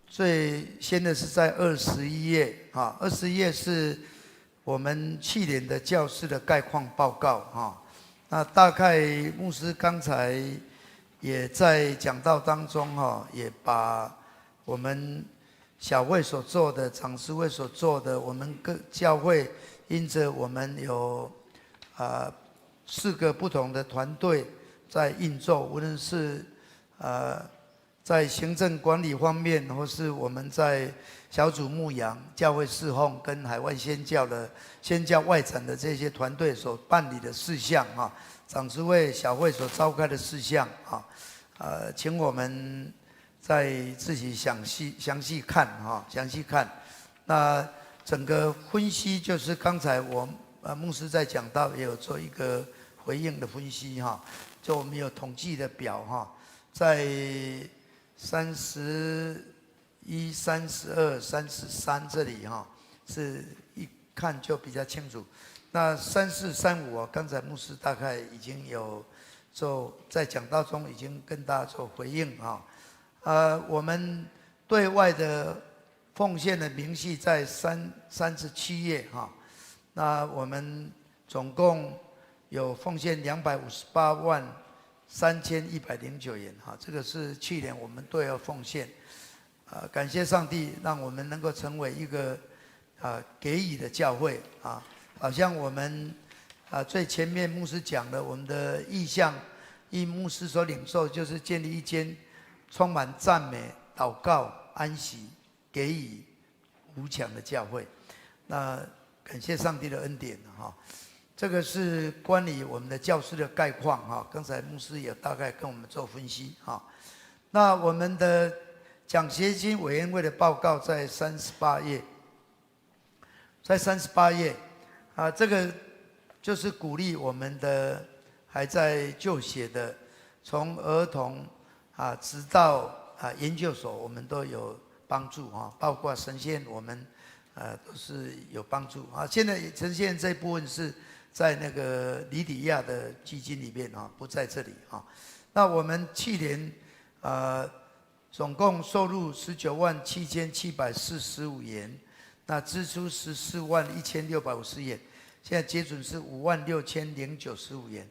最先的是在21页啊，21页是我们去年的教室的概况报告哈。那大概牧师刚才也在讲道当中哈，也把我们小会所做的、长师会所做的，我们各教会因着我们有4个不同的团队在运作，无论是在行政管理方面，或是我们在小组牧养、教会侍奉跟海外宣教外展的这些团队所办理的事项啊，长执会、小会所召开的事项啊，请我们再自己详细看哈，详细看。那整个分析就是刚才我牧师在讲到，也有做一个回应的分析哈，就我们有统计的表哈，在31、32、33这里哈，是一看就比较清楚。那34、35刚才牧师大概已经有在讲道中已经跟大家做回应啊。我们对外的奉献的明细在37页哈。那我们总共有奉献258万3109元哈，这个是去年我们对外奉献。感谢上帝，让我们能够成为一个给予的教会啊。好像我们最前面牧师讲的，我们的意向，依牧师所领受，就是建立一间充满赞美、祷告、安息、给予无强的教会。那感谢上帝的恩典哈。这个是关于我们的教师的概况哈，刚才牧师也大概跟我们做分析哈。那我们的奖学金委员会的报告在38页，在38页这个就是鼓励我们的还在就学的，从儿童直到研究所，我们都有帮助包括神仙我们都是有帮助现在呈现这部分是在那个里底亚的基金里面不在这里那我们去年总共收入19万7745元，那支出14万1650元，现在结准是5万6095元。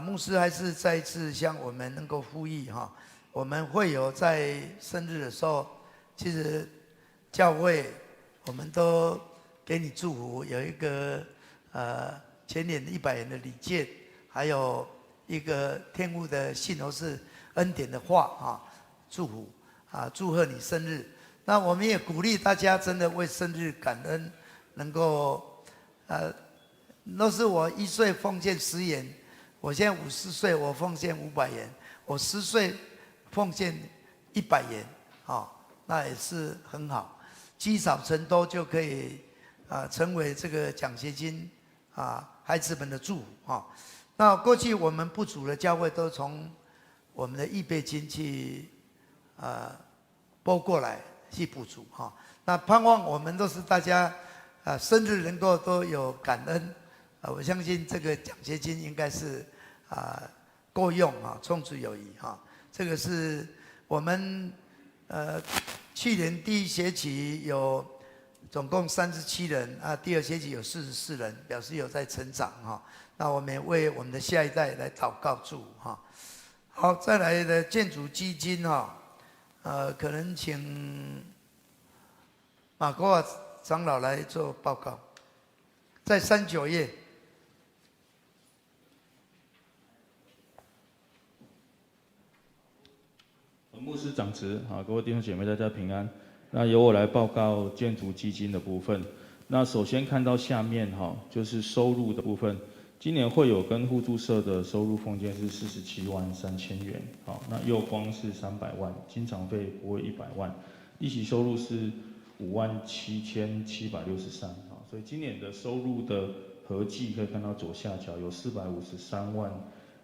牧师还是再一次向我们能够呼吁我们会有在生日的时候，其实教会我们都给你祝福，有一个前年100元的礼券，还有一个天父的信或是恩典的话祝福祝贺你生日。那我们也鼓励大家真的为生日感恩，能够若是我1岁奉献10元，我现在50岁我奉献500元，我10岁奉献100元那也是很好，积少成多就可以成为这个奖学金孩子们的祝福那过去我们不足的教会都从我们的预备金去拨过来去补足那盼望我们都是大家生日能够都有感恩我相信这个奖学金应该是够用充足有余这个是我们去年第1学期有总共37人第2学期有44人，表示有在成长那我们也为我们的下一代来祷告祝福好，再来的建筑基金哈，可能请马国华长老来做报告，在39页。牧师长职，好，各位弟兄姐妹，大家平安。那由我来报告建筑基金的部分。那首先看到下面哈，就是收入的部分。今年会有跟互助社的收入奉献是47万3千元，好，那右光是300万，经常费不会100万，利息收入是5万7763，好，所以今年的收入的合计可以看到左下角有453万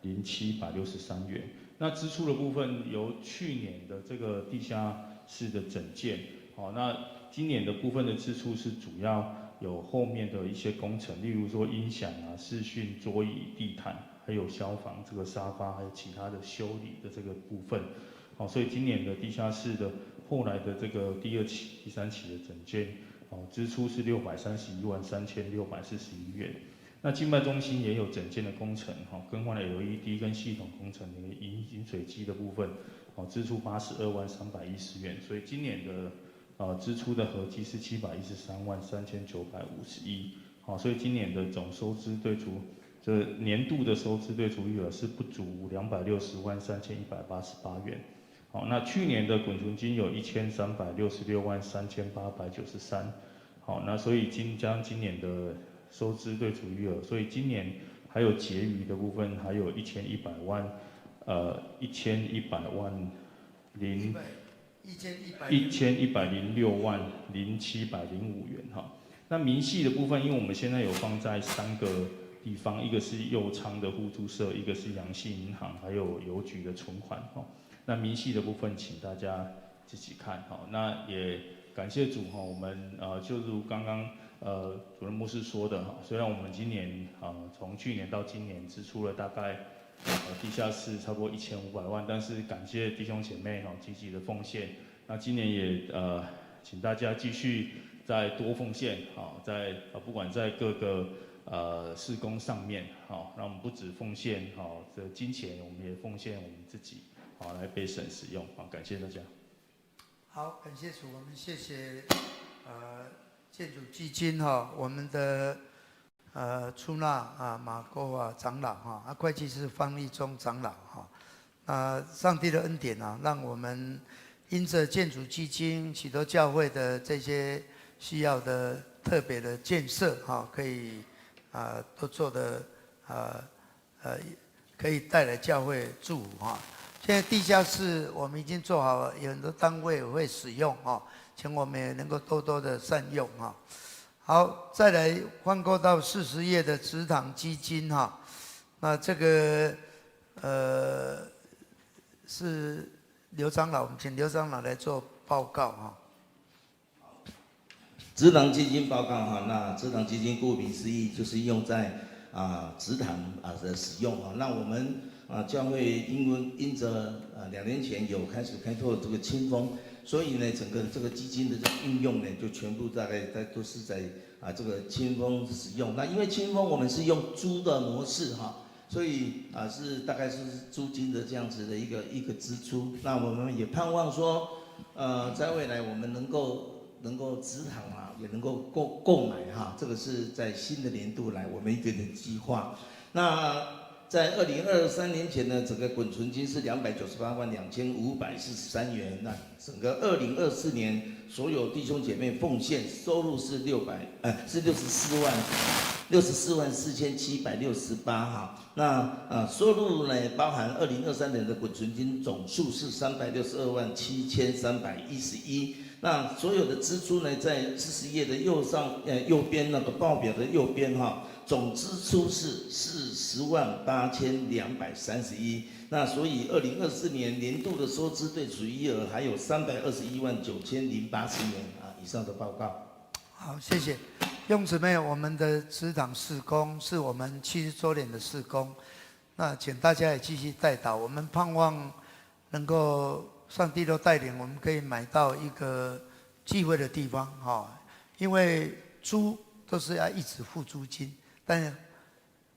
0763元。那支出的部分由去年的这个地下室的整建，好，那今年的部分的支出是主要有后面的一些工程，例如说音响啊、视讯、桌椅、地毯，还有消防这个沙发，还有其他的修理的这个部分，好，所以今年的地下室的后来的这个第2期、第3期的整建，好，支出是631万3641元。那静脉中心也有整建的工程，更换了 LED 跟系统工程的饮水机的部分，支出82万310元，所以今年的支出的合计是713万3951，好，所以今年的总收支对除这年度的收支对除余额是不足260万3188元，好，那去年的滚存金有1366万3893，好，那所以今年的收支对除余额，所以今年还有结余的部分，还有1100万1106万0705元哈。那明细的部分，因为我们现在有放在3个地方，一个是右昌的互助社，一个是阳信银行，还有邮局的存款哈。那明细的部分，请大家自己看哈。那也感谢主哈，我们就如刚刚主任牧师说的哈，虽然我们今年从去年到今年支出了大概地下室差不多1500万，但是感谢弟兄姐妹积极的奉献。那今年也请大家继续再多奉献，在不管在各个事工上面，那我们不只奉献这金钱，我们也奉献我们自己，来被神使用，感谢大家。好，感谢主，我们谢谢建筑基金我们的出纳马国长老会计师方立忠长老上帝的恩典让我们因着建筑基金许多教会的这些需要的特别的建设可以都做的可以带来教会祝福现在地下室我们已经做好了，有很多单位会使用请我们也能够多多的善用好，再来换过到40页的职堂基金那这个是刘长老，我们请刘长老来做报告职堂基金报告那职堂基金顾名思义就是用在职堂的使用那我们教会因着2年前有开始开拓这个清风，所以呢整个这个基金的这个运用呢就全部大概都是在这个清风使用。那因为清风我们是用租的模式所以是大概是租金的这样子的一个支出。那我们也盼望说在未来我们能够职堂也能够购买这个是在新的年度来我们一个的计划。那在2023年前呢，整个滚存金是298万2543元。那整个2024年所有弟兄姐妹奉献收入是64万4768那收入呢包含2023年的滚存金总数是362万7311。那所有的支出呢，在40页的右边那个报表的右边总支出是40万8231。那所以2024年年度的收支对除余额还有321万9080元以上的报告。好，谢谢弟兄姊妹，我们的职堂事工是我们70周年的事工，那请大家也继续代祷，我们盼望能够上帝都带领，我们可以买到一个聚会的地方因为租都是要一直付租金，但是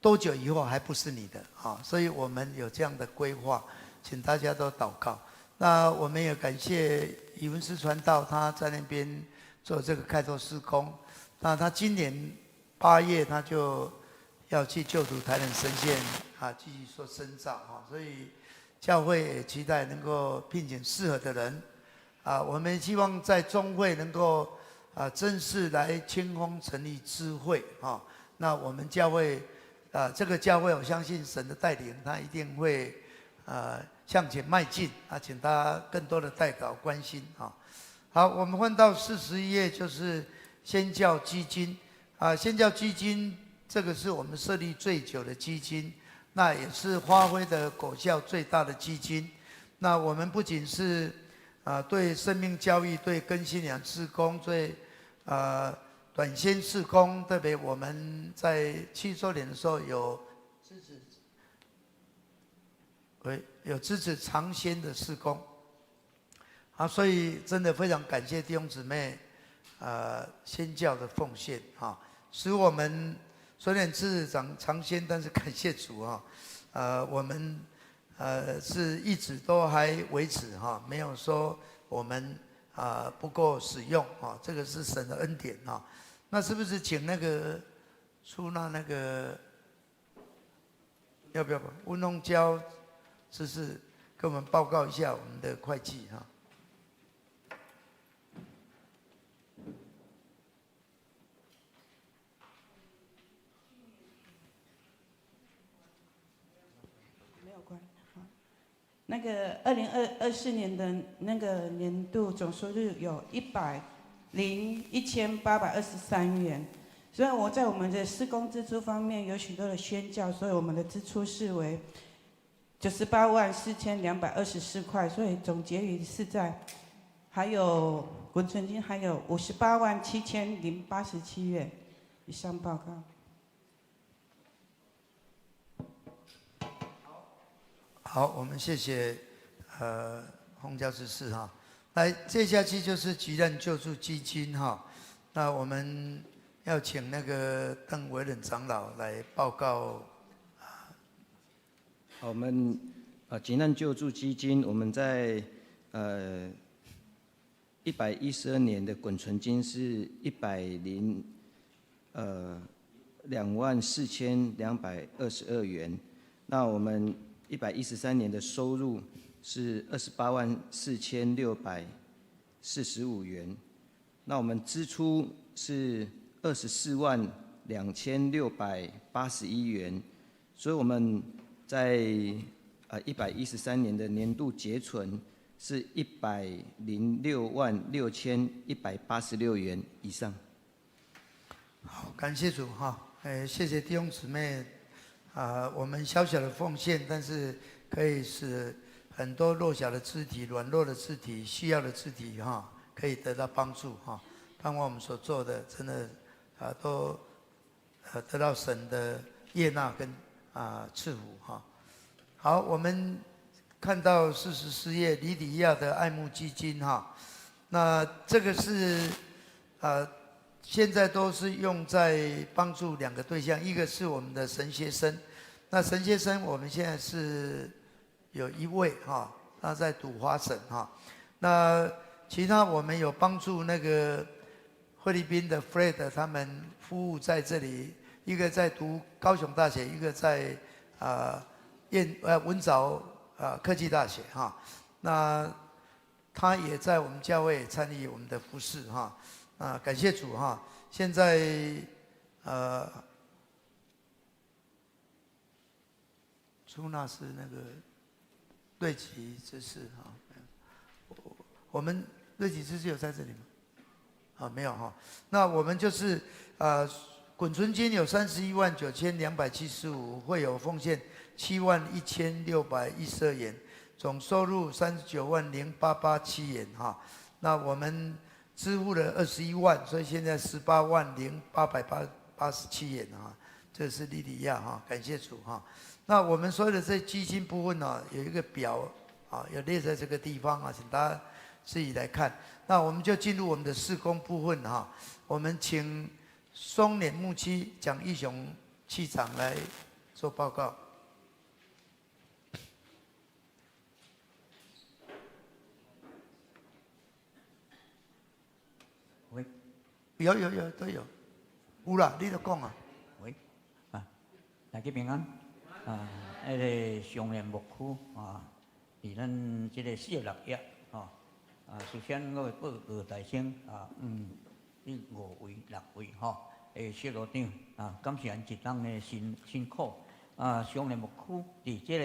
多久以后还不是你的所以我们有这样的规划，请大家都祷告。那我们也感谢以文师传道，他在那边做这个开拓事工。那他今年8月他就要去就读台南神县继续说深造所以教会也期待能够聘请适合的人我们希望在中会能够正式来清风成立支会那我们教会这个教会我相信神的带领，他一定会向前迈进请大家更多的代祷关心好，我们换到41页，就是宣教基金宣教基金这个是我们设立最久的基金，那也是发挥的果效最大的基金。那我们不仅是对生命教育、对更新养事工、对短宣事工，特别我们在7周年的时候有支持长宣的事工所以真的非常感谢弟兄姊妹宣教的奉献使我们虽然支持长宣，但是感谢主我们是一直都还维持没有说我们不够使用这个是神的恩典那是不是请那个出那个要不要温龙娇只是跟我们报告一下我们的会计那个2024年的那个年度总收入有101,823元。虽然我在我们的施工支出方面有许多的宣教，所以我们的支出是为984224块，所以总结余是在还有滚存金还有587087元。以上报告。好，我们谢谢洪教执事来，接下去就是急难救助基金那我们要请那个邓维仁长老来报告。我们急难救助基金，我们在112年的滚存金是24222元，那我们113年的收入是284645元，那我们支出是242681元，所以我们在113年的年度结存是1066186元以上。好，感谢主谢谢弟兄姊妹。我们小小的奉献，但是可以使很多弱小的肢体、软弱的肢体、需要的肢体可以得到帮助盼望我们所做的真的都得到神的悦纳跟赐福好，我们看到44页李底亚的爱慕基金那这个是现在都是用在帮助2个对象，一个是我们的神学生，那神学生我们现在是有1位他在读华神那其他我们有帮助那个菲律宾的 Fred 他们服务在这里，一个在读高雄大学，一个在文藻科技大学那他也在我们教会参与我们的服事感谢主现在出纳是那个瑞奇执事我们瑞奇执事有在这里吗？没有那我们就是滚存金有319275，会有奉献71612元，总收入390887元那我们支付了21万，所以现在180887元这是利利亚感谢主那我们所有的这基金部分有一个表有列在这个地方请大家自己来看。那我们就进入我们的事工部分我们请松脸牧区蒋义雄区长来做报告。有都有，有啦，你就讲啊。喂，大家平安。迄个松林牧区伫咱即个4月6日首先我会报告大声第5位、6位小组长感谢因一冬的辛苦松林牧区伫即个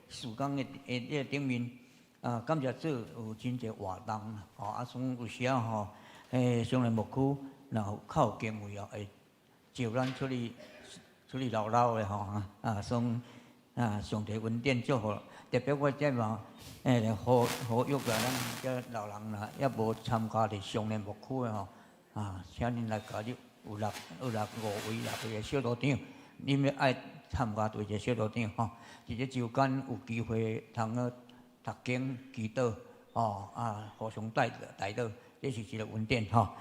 施工的这个顶面感谢主有真侪活动从有时松林牧区若有较有经费会招咱出去老的上帝恩典祝福。特别我这嘛，呼吁咱这老人啦，也无参加伫松林牧区的请恁来加入，有5位、6位的小组长，恁要爱参加对一个小组长伫这周间有机会通去读经、祈祷互相带导，这是一个恩典落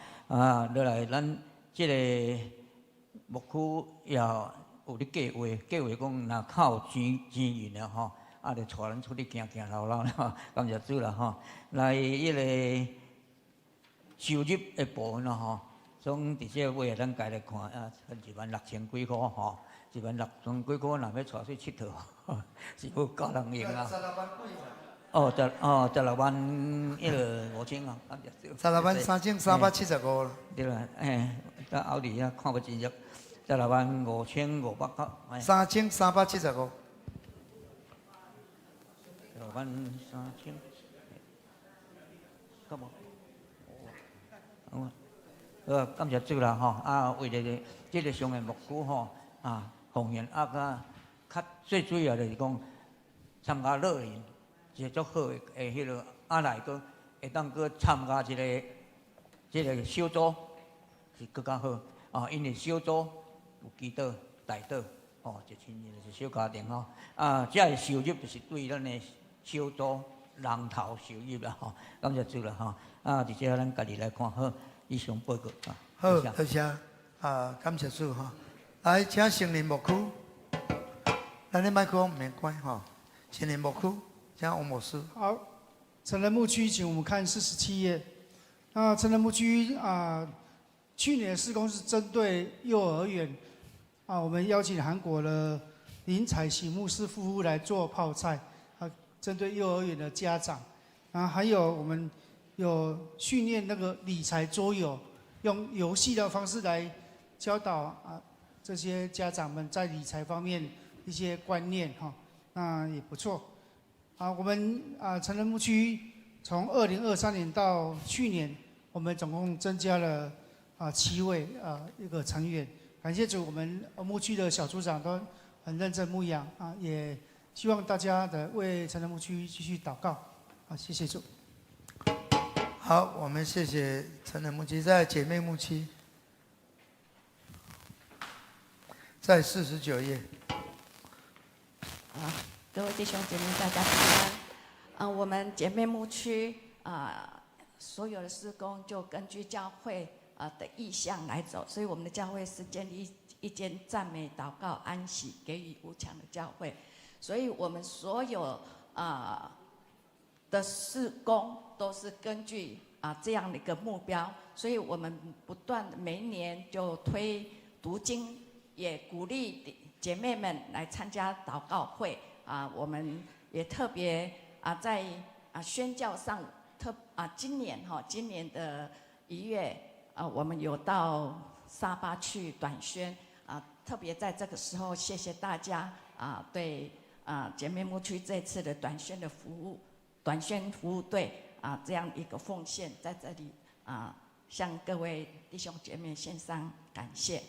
来咱这个牧区也有咧计划讲若较有钱银的就带咱出去行绕啦，感谢主啦来迄个收入的部分从伫这尾咱家来看16000几块16000几块，若要带去佚佗是要教人用啊。16万迄个5000感谢主。16万3375啦。对啦，到后日看不真入16万5500块。3375。16万3000，干嘛？感谢主啦为了这个上的牧区奉献较最主要就是讲参加乐营，是足好的迄个来个会当去参加这个小组是更加好因为小组有祈祷带祷一亲就是小家庭这个收入就是对咱的小组人头收入啦感谢主啦而且咱家己来看好以上报告好，多谢感谢主来，请成林牧区，咱的麦克风免关成林牧区，请王牧师。好，成人牧区，请我们看47页。那成人牧区去年的施工是针对幼儿园我们邀请韩国的林采喜牧师夫妇来做泡菜针对幼儿园的家长还有我们有训练那个理财桌游，用游戏的方式来教导这些家长们在理财方面一些观念那也不错我们成人牧区从2023年到去年，我们总共增加了7位一个成员。感谢主，我们牧区的小组长都很认真牧养也希望大家为成人牧区继续祷告谢谢主。好，我们谢谢成人牧区，在姐妹牧区，在49页。各位弟兄姐妹，大家平安。我们姐妹牧区所有的施工就根据教会的意向来走，所以我们的教会是建立一间赞美、祷告、安息、给予无墙的教会。所以我们所有的事工都是根据这样的一个目标，所以我们不断每一年就推读经，也鼓励姐妹们来参加祷告会我们也特别在宣教上今年的1月我们有到沙巴去短宣特别在这个时候谢谢大家对姐妹牧区这次的短宣服务队这样一个奉献，在这里向各位弟兄姐妹献上感谢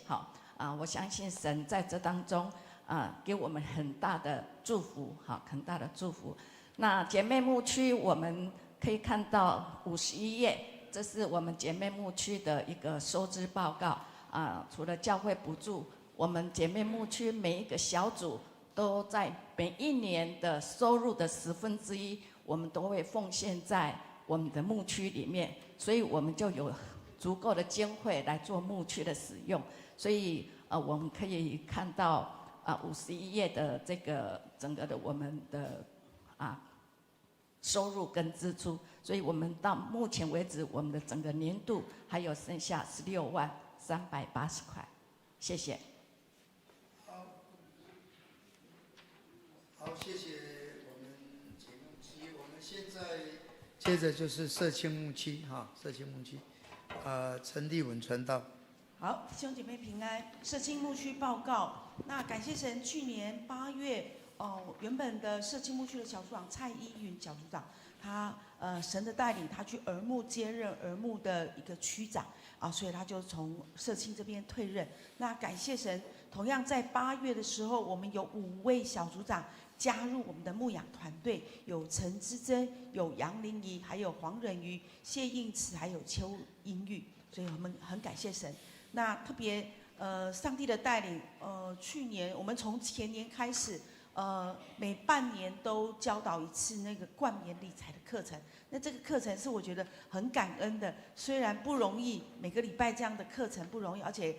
我相信神在这当中给我们很大的祝福很大的祝福。那姐妹牧区我们可以看到51页，这是我们姐妹牧区的一个收支报告除了教会补助，我们姐妹牧区每一个小组都在每一年的收入的1/10，我们都会奉献在我们的牧区里面，所以我们就有足够的经费来做牧区的使用。所以我们可以看到51页的这个整个的我们的收入跟支出，所以我们到目前为止，我们的整个年度还有剩下16.380块。谢谢。好，谢谢我们节目期。我们现在接着就是社青牧区哈，社青牧区，陈立文传道。好，弟兄姐妹平安。社青牧区报告。那感谢神，去年8月，原本的社青牧区的小组长蔡依云小组长，他神的带领，他去儿牧接任儿牧的一个区长啊，所以他就从社青这边退任。那感谢神，同样在8月的时候，我们有5位小组长加入我们的牧养团队，有陈之珍、有杨玲仪、还有黄忍瑜、谢应慈，还有邱英玉，所以我们很感谢神。那特别上帝的带领，去年我们从前年开始，每半年都教导一次那个冠冕理财的课程。那这个课程是我觉得很感恩的，虽然不容易，每个礼拜这样的课程不容易，而且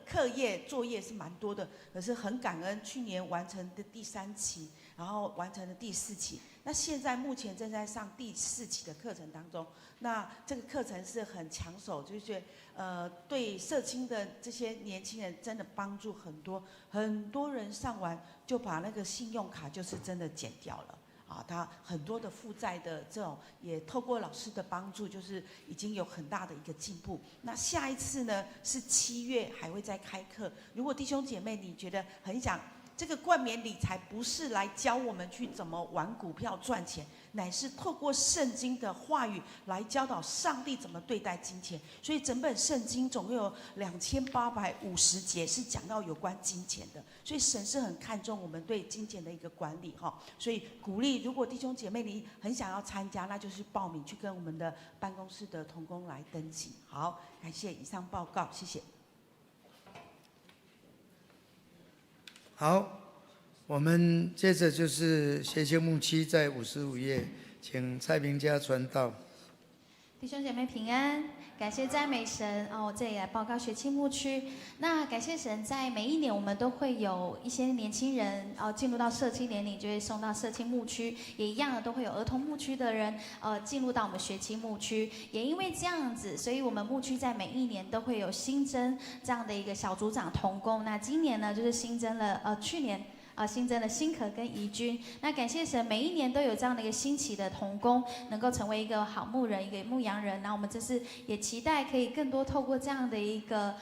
课业作业是蛮多的，可是很感恩，去年完成的第3期，然后完成的第4期。那现在目前正在上第4期的课程当中，那这个课程是很抢手，就是对社青的这些年轻人真的帮助很多，很多人上完就把那个信用卡就是真的减掉了。啊，他很多的负债的这种，也透过老师的帮助，就是已经有很大的一个进步。那下一次呢是7月还会再开课。如果弟兄姐妹你觉得很想，这个冠冕理财不是来教我们去怎么玩股票赚钱，乃是透过圣经的话语来教导上帝怎么对待金钱。所以整本圣经总共有2850节是讲到有关金钱的，所以神是很看重我们对金钱的一个管理哈。所以鼓励，如果弟兄姐妹你很想要参加，那就是报名去跟我们的办公室的同工来登记。好，感谢以上报告，谢谢。好，我们接着就是学青牧区在55页，请蔡明佳传道。弟兄姐妹平安，感谢赞美神我这里来报告学青牧区。那感谢神，在每一年我们都会有一些年轻人进入到社青年龄，就会送到社青牧区，也一样的都会有儿童牧区的人进入到我们学青牧区。也因为这样子，所以我们牧区在每一年都会有新增这样的一个小组长同工。那今年呢，就是新增了去年。新增了新可跟怡君，那感谢神，每一年都有这样的一个新奇的同工，能够成为一个好牧人，一个牧羊人。那我们这次也期待可以更多透过这样的一个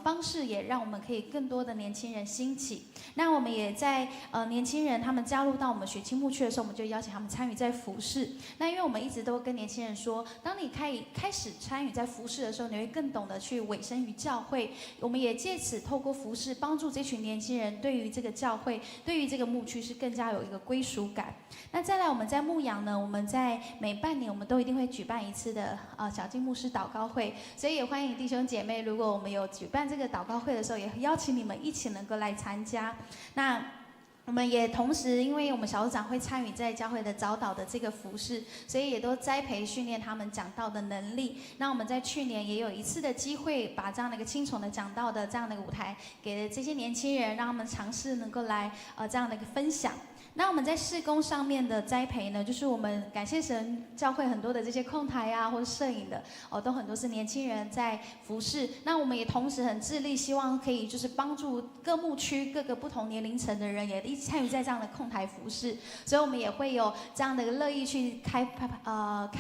方式，也让我们可以更多的年轻人兴起。那我们也在年轻人他们加入到我们学青牧区的时候，我们就邀请他们参与在服事。那因为我们一直都跟年轻人说，当你开始参与在服事的时候，你会更懂得去委身于教会。我们也借此透过服事，帮助这群年轻人对于这个教会。对于这个牧区是更加有一个归属感。那再来，我们在牧养呢，我们在每半年我们都一定会举办一次的小金牧师祷告会，所以也欢迎弟兄姐妹，如果我们有举办这个祷告会的时候，也邀请你们一起能够来参加。那我们也同时，因为我们小组长会参与在教会的早祷的这个服事，所以也都栽培训练他们讲道的能力。那我们在去年也有一次的机会，把这样的一个青虫的讲道的这样的一个舞台，给了这些年轻人，让他们尝试能够来这样的一个分享。那我们在事工上面的栽培呢，就是我们感谢神，教会很多的这些控台啊，或者摄影的都很多是年轻人在服事。那我们也同时很致力，希望可以就是帮助各牧区各个不同年龄层的人也一起参与在这样的控台服事。所以我们也会有这样的一个乐意去开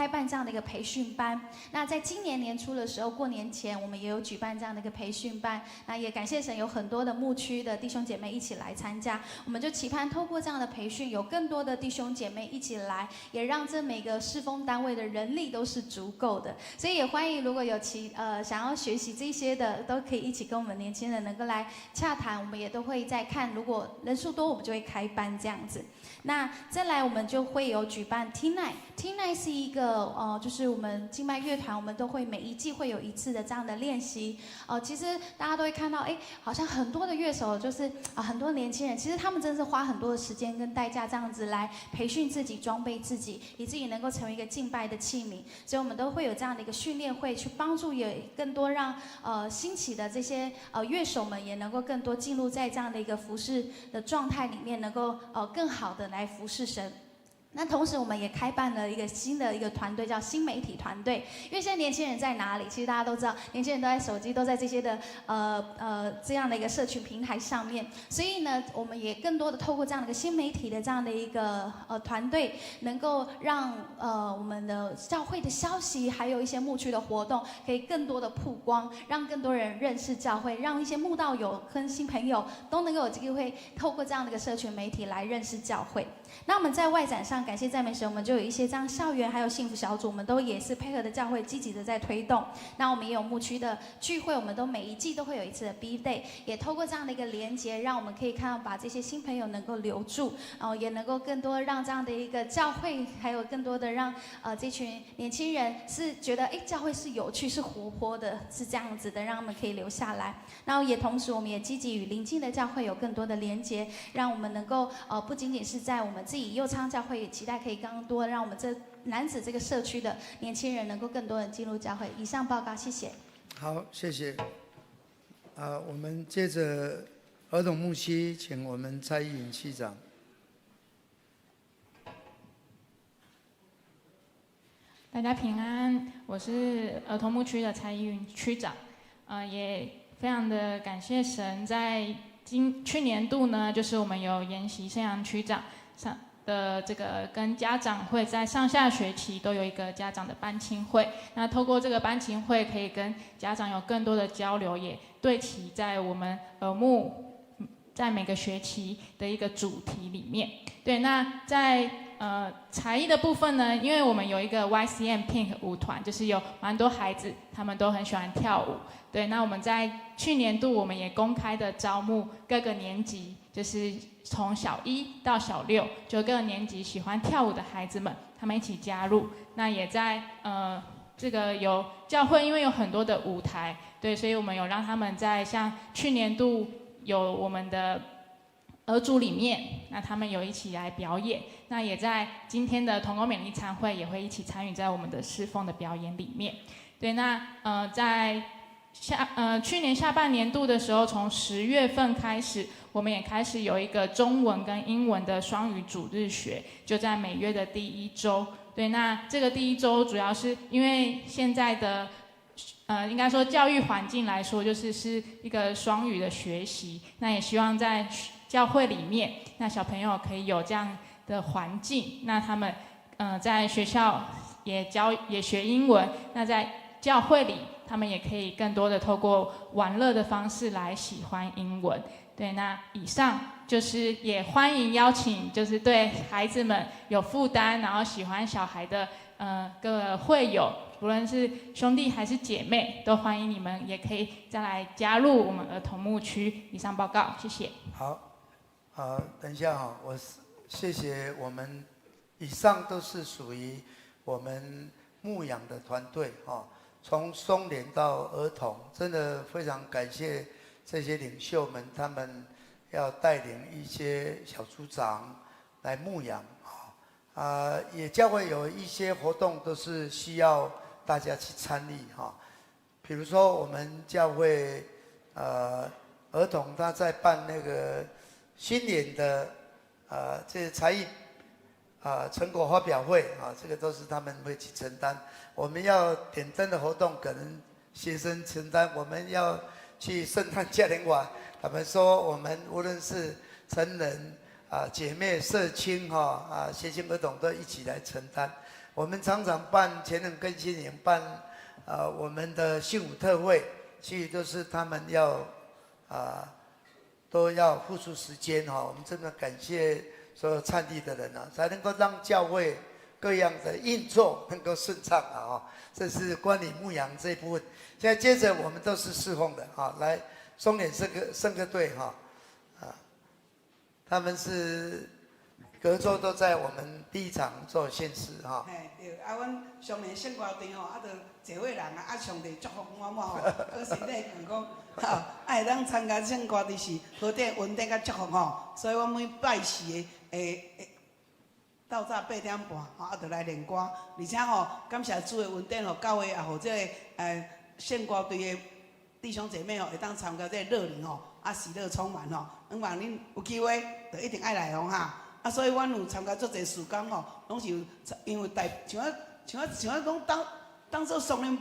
办这样的一个培训班。那在今年年初的时候，过年前我们也有举办这样的一个培训班。那也感谢神，有很多的牧区的弟兄姐妹一起来参加。我们就期盼透过这样的培训，有更多的弟兄姐妹一起来，也让这每个事奉单位的人力都是足够的。所以也欢迎如果有想要学习这些的，都可以一起跟我们年轻人能够来洽谈。我们也都会在看，如果人数多，我们就会开班这样子。那再来，我们就会有举办 Teen Night。Teen Night 是一个就是我们敬拜乐团，我们都会每一季会有一次的这样的练习。其实大家都会看到，好像很多的乐手就是很多年轻人，其实他们真的是花很多的时间跟代价这样子来培训自己、装备自己，以至于能够成为一个敬拜的器皿。所以我们都会有这样的一个训练会，去帮助也更多让兴起的这些乐手们也能够更多进入在这样的一个服事的状态里面，能够更好的来服侍神。那同时，我们也开办了一个新的一个团队，叫新媒体团队。因为现在年轻人在哪里？其实大家都知道，年轻人都在手机，都在这些的这样的一个社群平台上面。所以呢，我们也更多的透过这样的一个新媒体的这样的一个团队，能够让我们的教会的消息，还有一些牧区的活动，可以更多的曝光，让更多人认识教会，让一些慕道友跟新朋友都能够有机会透过这样的一个社群媒体来认识教会。那我们在外展上，感谢赞美神，我们就有一些这样校园还有幸福小组，我们都也是配合的教会积极的在推动。那我们也有牧区的聚会，我们都每一季都会有一次的 B Day， 也透过这样的一个连结，让我们可以看到把这些新朋友能够留住，也能够更多让这样的一个教会，还有更多的让这群年轻人是觉得教会是有趣、是活泼的，是这样子的，让他们可以留下来。然后也同时，我们也积极与邻近的教会有更多的连结，让我们能够不仅仅是在我们自己右昌教会，也期待可以更多让我们这楠梓这个社区的年轻人能够更多人进入教会。以上报告，谢谢。好，谢谢。我们接着儿童牧区，请我们蔡依云区长。大家平安，我是儿童牧区的蔡依云区长。也非常的感谢神，在去年度呢，就是我们有研习圣阳区长的这个跟家长会在上下学期都有一个家长的班亲会。那透过这个班亲会，可以跟家长有更多的交流，也对齐在我们耳目在每个学期的一个主题里面。对，那在才艺的部分呢，因为我们有一个 YCM Pink 舞团，就是有蛮多孩子他们都很喜欢跳舞。对，那我们在去年度我们也公开的招募各个年级，就是从小1到小6，就各个年级喜欢跳舞的孩子们，他们一起加入。那也在这个有教会，因为有很多的舞台，对，所以我们有让他们在像去年度有我们的儿组里面，那他们有一起来表演。那也在今天的同工勉励餐会也会一起参与在我们的侍奉的表演里面。对，那在去年下半年度的时候，从10月份开始，我们也开始有一个中文跟英文的双语主日学，就在每月的第1周。对，那这个第1周主要是因为现在的应该说教育环境来说，是一个双语的学习。那也希望在教会里面，那小朋友可以有这样的环境，那他们在学校也学英文，那在教会里他们也可以更多的透过玩乐的方式来喜欢英文。对，那以上就是也欢迎邀请，就是对孩子们有负担，然后喜欢小孩的各个会友，不论是兄弟还是姐妹，都欢迎你们，也可以再来加入我们儿童牧区。以上报告，谢谢。好，等一下哈，我谢谢我们，以上都是属于我们牧养的团队哈。从松联到儿童，真的非常感谢这些领袖们，他们要带领一些小组长来牧养也教会有一些活动都是需要大家去参与哈。比如说我们教会儿童他在办那个新年的这些才艺成果发表会这个都是他们会去承担。我们要点灯的活动，可能学生承担；我们要去圣诞嘉年华，他们说我们无论是成人姐妹、社青学青儿童都一起来承担。我们常常办前人更新营，办我们的幸福特会，其实都是他们要都要付出时间我们真的感谢所有参与的人才能够让教会各样的运作能够顺畅这是关于牧羊这一部分。现在接着我们都是侍奉的来松联圣歌队他们是隔周都在我们第一场做献诗对，阮上面圣歌队就侪位人上帝祝福我们我身体健康会当参加圣歌队是好点稳定甲祝福所以我每拜四会到早8点半就来练歌，而且感谢主的恩典教会也互这个圣歌队的弟兄姐妹会当参加这个热灵喜乐充满希望恁有机会就一定爱来所以阮有参加足侪事工吼，拢是因为像讲当做上联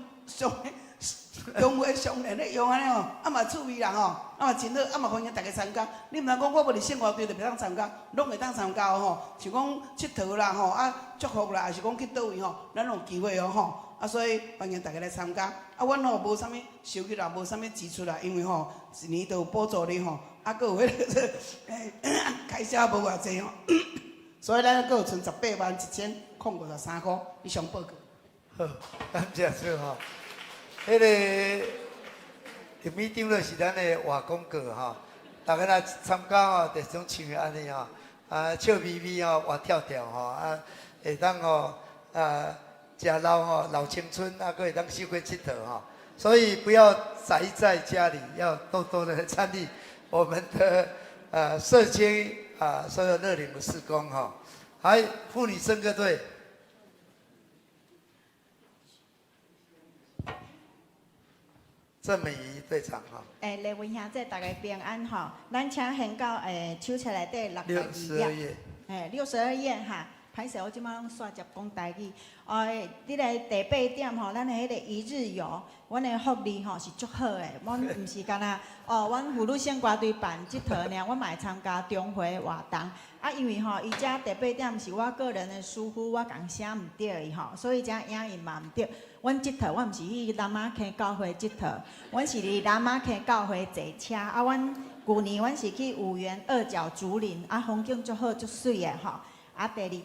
用话上联咧用安尼吼，嘛趣味人吼，嘛真好，嘛欢迎大家参加。你毋通讲我无伫县外队就袂当参加，拢会当参加吼。像讲佚佗啦吼，祝福啦，还是讲去倒位吼，咱有机会吼。所以欢迎大家来参加。阮吼无啥物收入啦，无啥物支出啦，因为吼一年都有补助你吼，佫有迄个开销无偌济吼，所以咱佫有剩18万1053块以上报告。好，感谢师吼。迄个入面顶就是咱的活广告吼，大家来参加吼，就种像安尼吼，笑眯眯吼，活跳跳吼，会当吼食老青春，佫会当收过佚佗吼。所以不要宅在家里，要多多的参与我们的社区所有热领的事工哈。还妇女圣歌队。郑美仪队长哈。李文兄弟大家平安哈，咱请献到手册内底62页。62页哈。歹势，我即摆拢煞接讲台语。你来第8点吼，咱的迄个一日游，阮的福利吼是足好的。阮毋是干那阮妇女县歌队办即套尔，阮嘛会参加中回活动。因为吼，伊遮第8点是我个人的疏忽，我共写毋对伊吼，所以遮影印嘛毋对。阮即套，阮毋是去南马坑教会即套，阮是伫南马坑教会坐车。阮旧年阮是去五园二角竹林，风景足好足水的吼。第1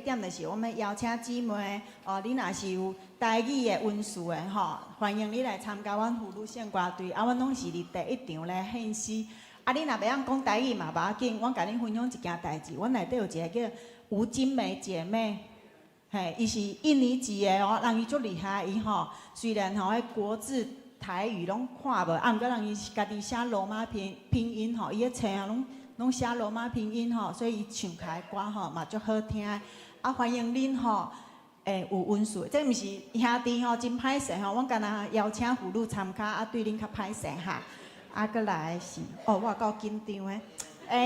点就是，我们邀请姊妹，你若是有台语的文书的吼，欢迎你来参加阮妇女县歌队。阮拢是伫第1场来献诗。你若袂晓讲台语嘛，无要紧，阮甲恁分享一件代志。阮内底有一个叫吴金梅姐妹，伊是印尼籍的人伊足厉害，伊吼虽然迄国字台语拢看无，毋过人伊家己写罗马拼音吼，伊个册啊拢写罗马拼音吼，所以伊唱起来歌吼嘛足好听。欢迎恁吼，有文书，这毋是兄弟吼真歹势吼，阮干那邀请妇女参加，对恁较歹势哈。搁来是，我够紧张诶。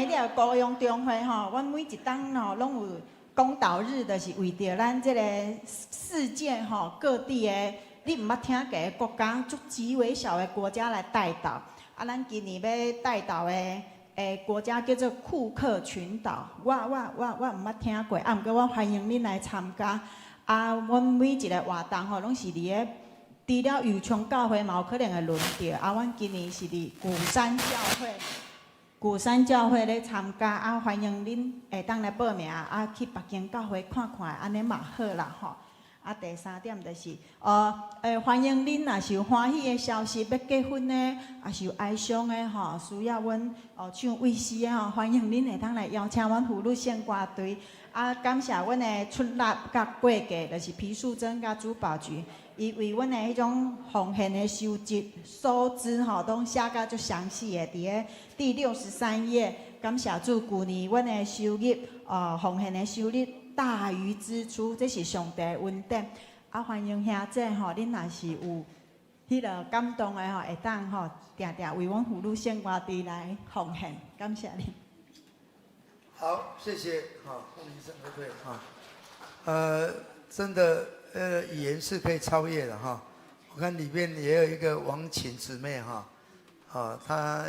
你若高雄中会吼，阮每一档吼拢有公道日，就是为着咱这个世界吼各地的你毋捌听过的国家，足极为小的国家来带导。咱今年要带导的。国家叫做库克群岛，我毋捌听过，毋过我欢迎恁来参加。阮每一个活动吼，拢是伫个除了余昌教会嘛有可能会轮调。阮今年是伫鼓山教会咧参加，欢迎恁会当来报名，去别间教会看看，安尼嘛好啦吼。第3点就是，欢迎恁若是有欢喜的消息要结婚呢，也是有哀伤的吼，需要阮唱慰诗的吼，欢迎恁会当来邀请阮妇女县歌队。感谢阮的出力甲过价，就是皮素珍甲珠宝局，伊为阮的迄种奉献的收集数字吼，拢写甲足详细的，伫个第63页。感谢主，旧年阮的收入，奉献的收入。大于支出，这是上帝恩典。欢迎兄弟吼，恁若是有迄个感动的吼，会当吼定定为阮妇女县歌队来奉献，感谢你。好，谢谢妇女圣歌队真的语言是可以超越的哈。我看里面也有一个王琴姊妹她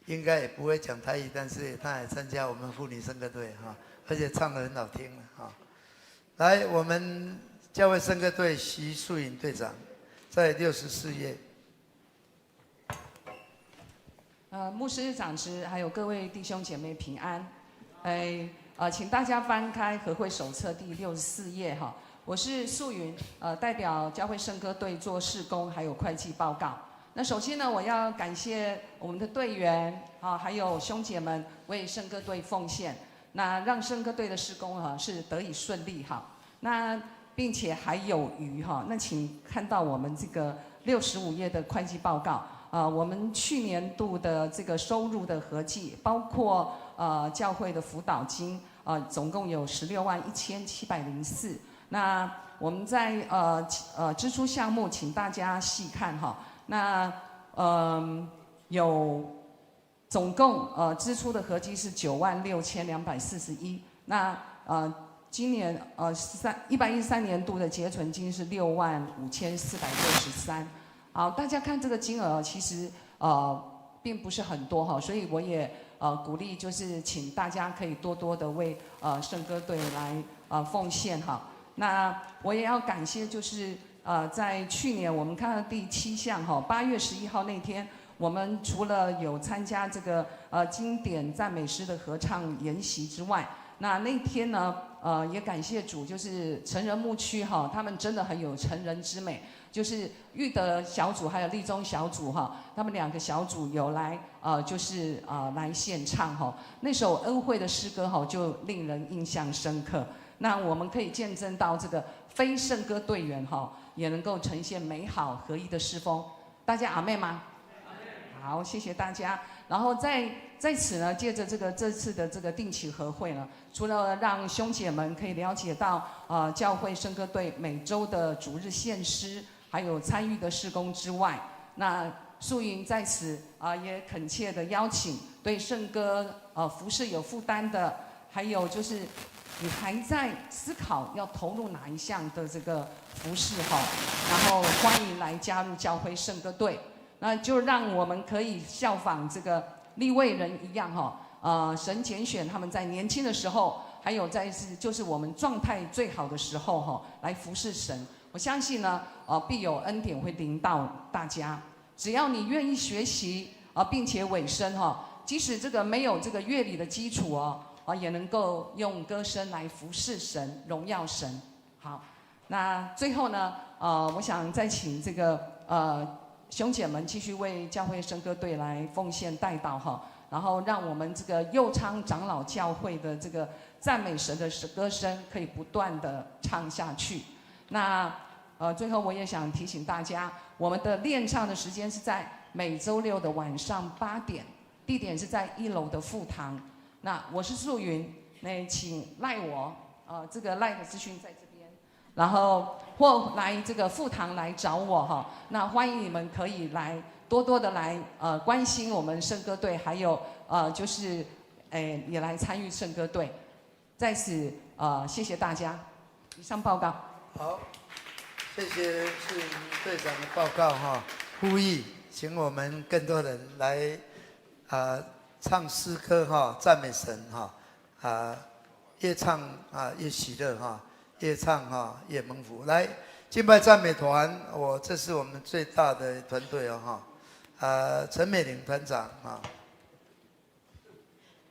应该也不会讲台语，但是她也参加我们妇女圣歌队而且唱得很好听来，我们教会圣歌队徐素颖队长，在64页。牧师长职还有各位弟兄姐妹平安。请大家翻开和会手册第64页哈。我是素云，代表教会圣歌队做事工还有会计报告。那首先呢，我要感谢我们的队员还有兄姐们为圣歌队奉献。那让圣歌队的施工是得以顺利那并且还有余那请看到我们这个65页的会计报告我们去年度的这个收入的合计，包括教会的辅导金总共有16万1704。那我们在支出项目，请大家细看那有总共支出的合计是96241，那今年113年度的结存金是65463。好，大家看这个金额，其实并不是很多哈，所以我也鼓励就是请大家可以多多的为圣歌队来奉献哈。那我也要感谢就是在去年我们看到第7项哈，8月11号那天。我们除了有参加这个经典赞美诗的合唱研习之外，那天呢也感谢主，就是成人牧区哈，他们真的很有成人之美，就是育德小组还有立中小组哈，他们2个小组有来就是来献唱哈，那首恩惠的诗歌哈就令人印象深刻。那我们可以见证到这个非圣歌队员哈也能够呈现美好合一的诗风，大家阿妹吗？好，谢谢大家。然后在此呢，借着这次的这个定期合会呢，除了让兄姐们可以了解到教会圣歌队每周的主日献诗，还有参与的事工之外，那素云在此也恳切的邀请对圣歌服事有负担的，还有就是你还在思考要投入哪一项的这个服事哈，然后欢迎来加入教会圣歌队。那就让我们可以效仿这个利未人一样哈，神拣选他们在年轻的时候，还有就是我们状态最好的时候哈，来服侍神。我相信呢，必有恩典会临到大家。只要你愿意学习并且委身哈，即使这个没有这个乐理的基础也能够用歌声来服侍神，荣耀神。好，那最后呢，我想再请这个兄姐们继续为教会圣歌队来奉献代祷哈，然后让我们这个右昌长老教会的这个赞美神的歌声可以不断的唱下去。那最后我也想提醒大家，我们的练唱的时间是在每周六的晚上8点，地点是在1楼的副堂。那我是素云，那请赖我这个赖的资讯在这边。然后或来这个副堂来找我哈，那欢迎你们可以来多多的来关心我们圣歌队，还有就是也来参与圣歌队。在此谢谢大家，以上报告。好，谢谢素云队长的报告哈，呼吁请我们更多人来唱诗歌哈，赞美神哈，越唱越喜乐哈。越唱越蒙福。来，敬拜赞美团，这是我们最大的团队陈美玲团长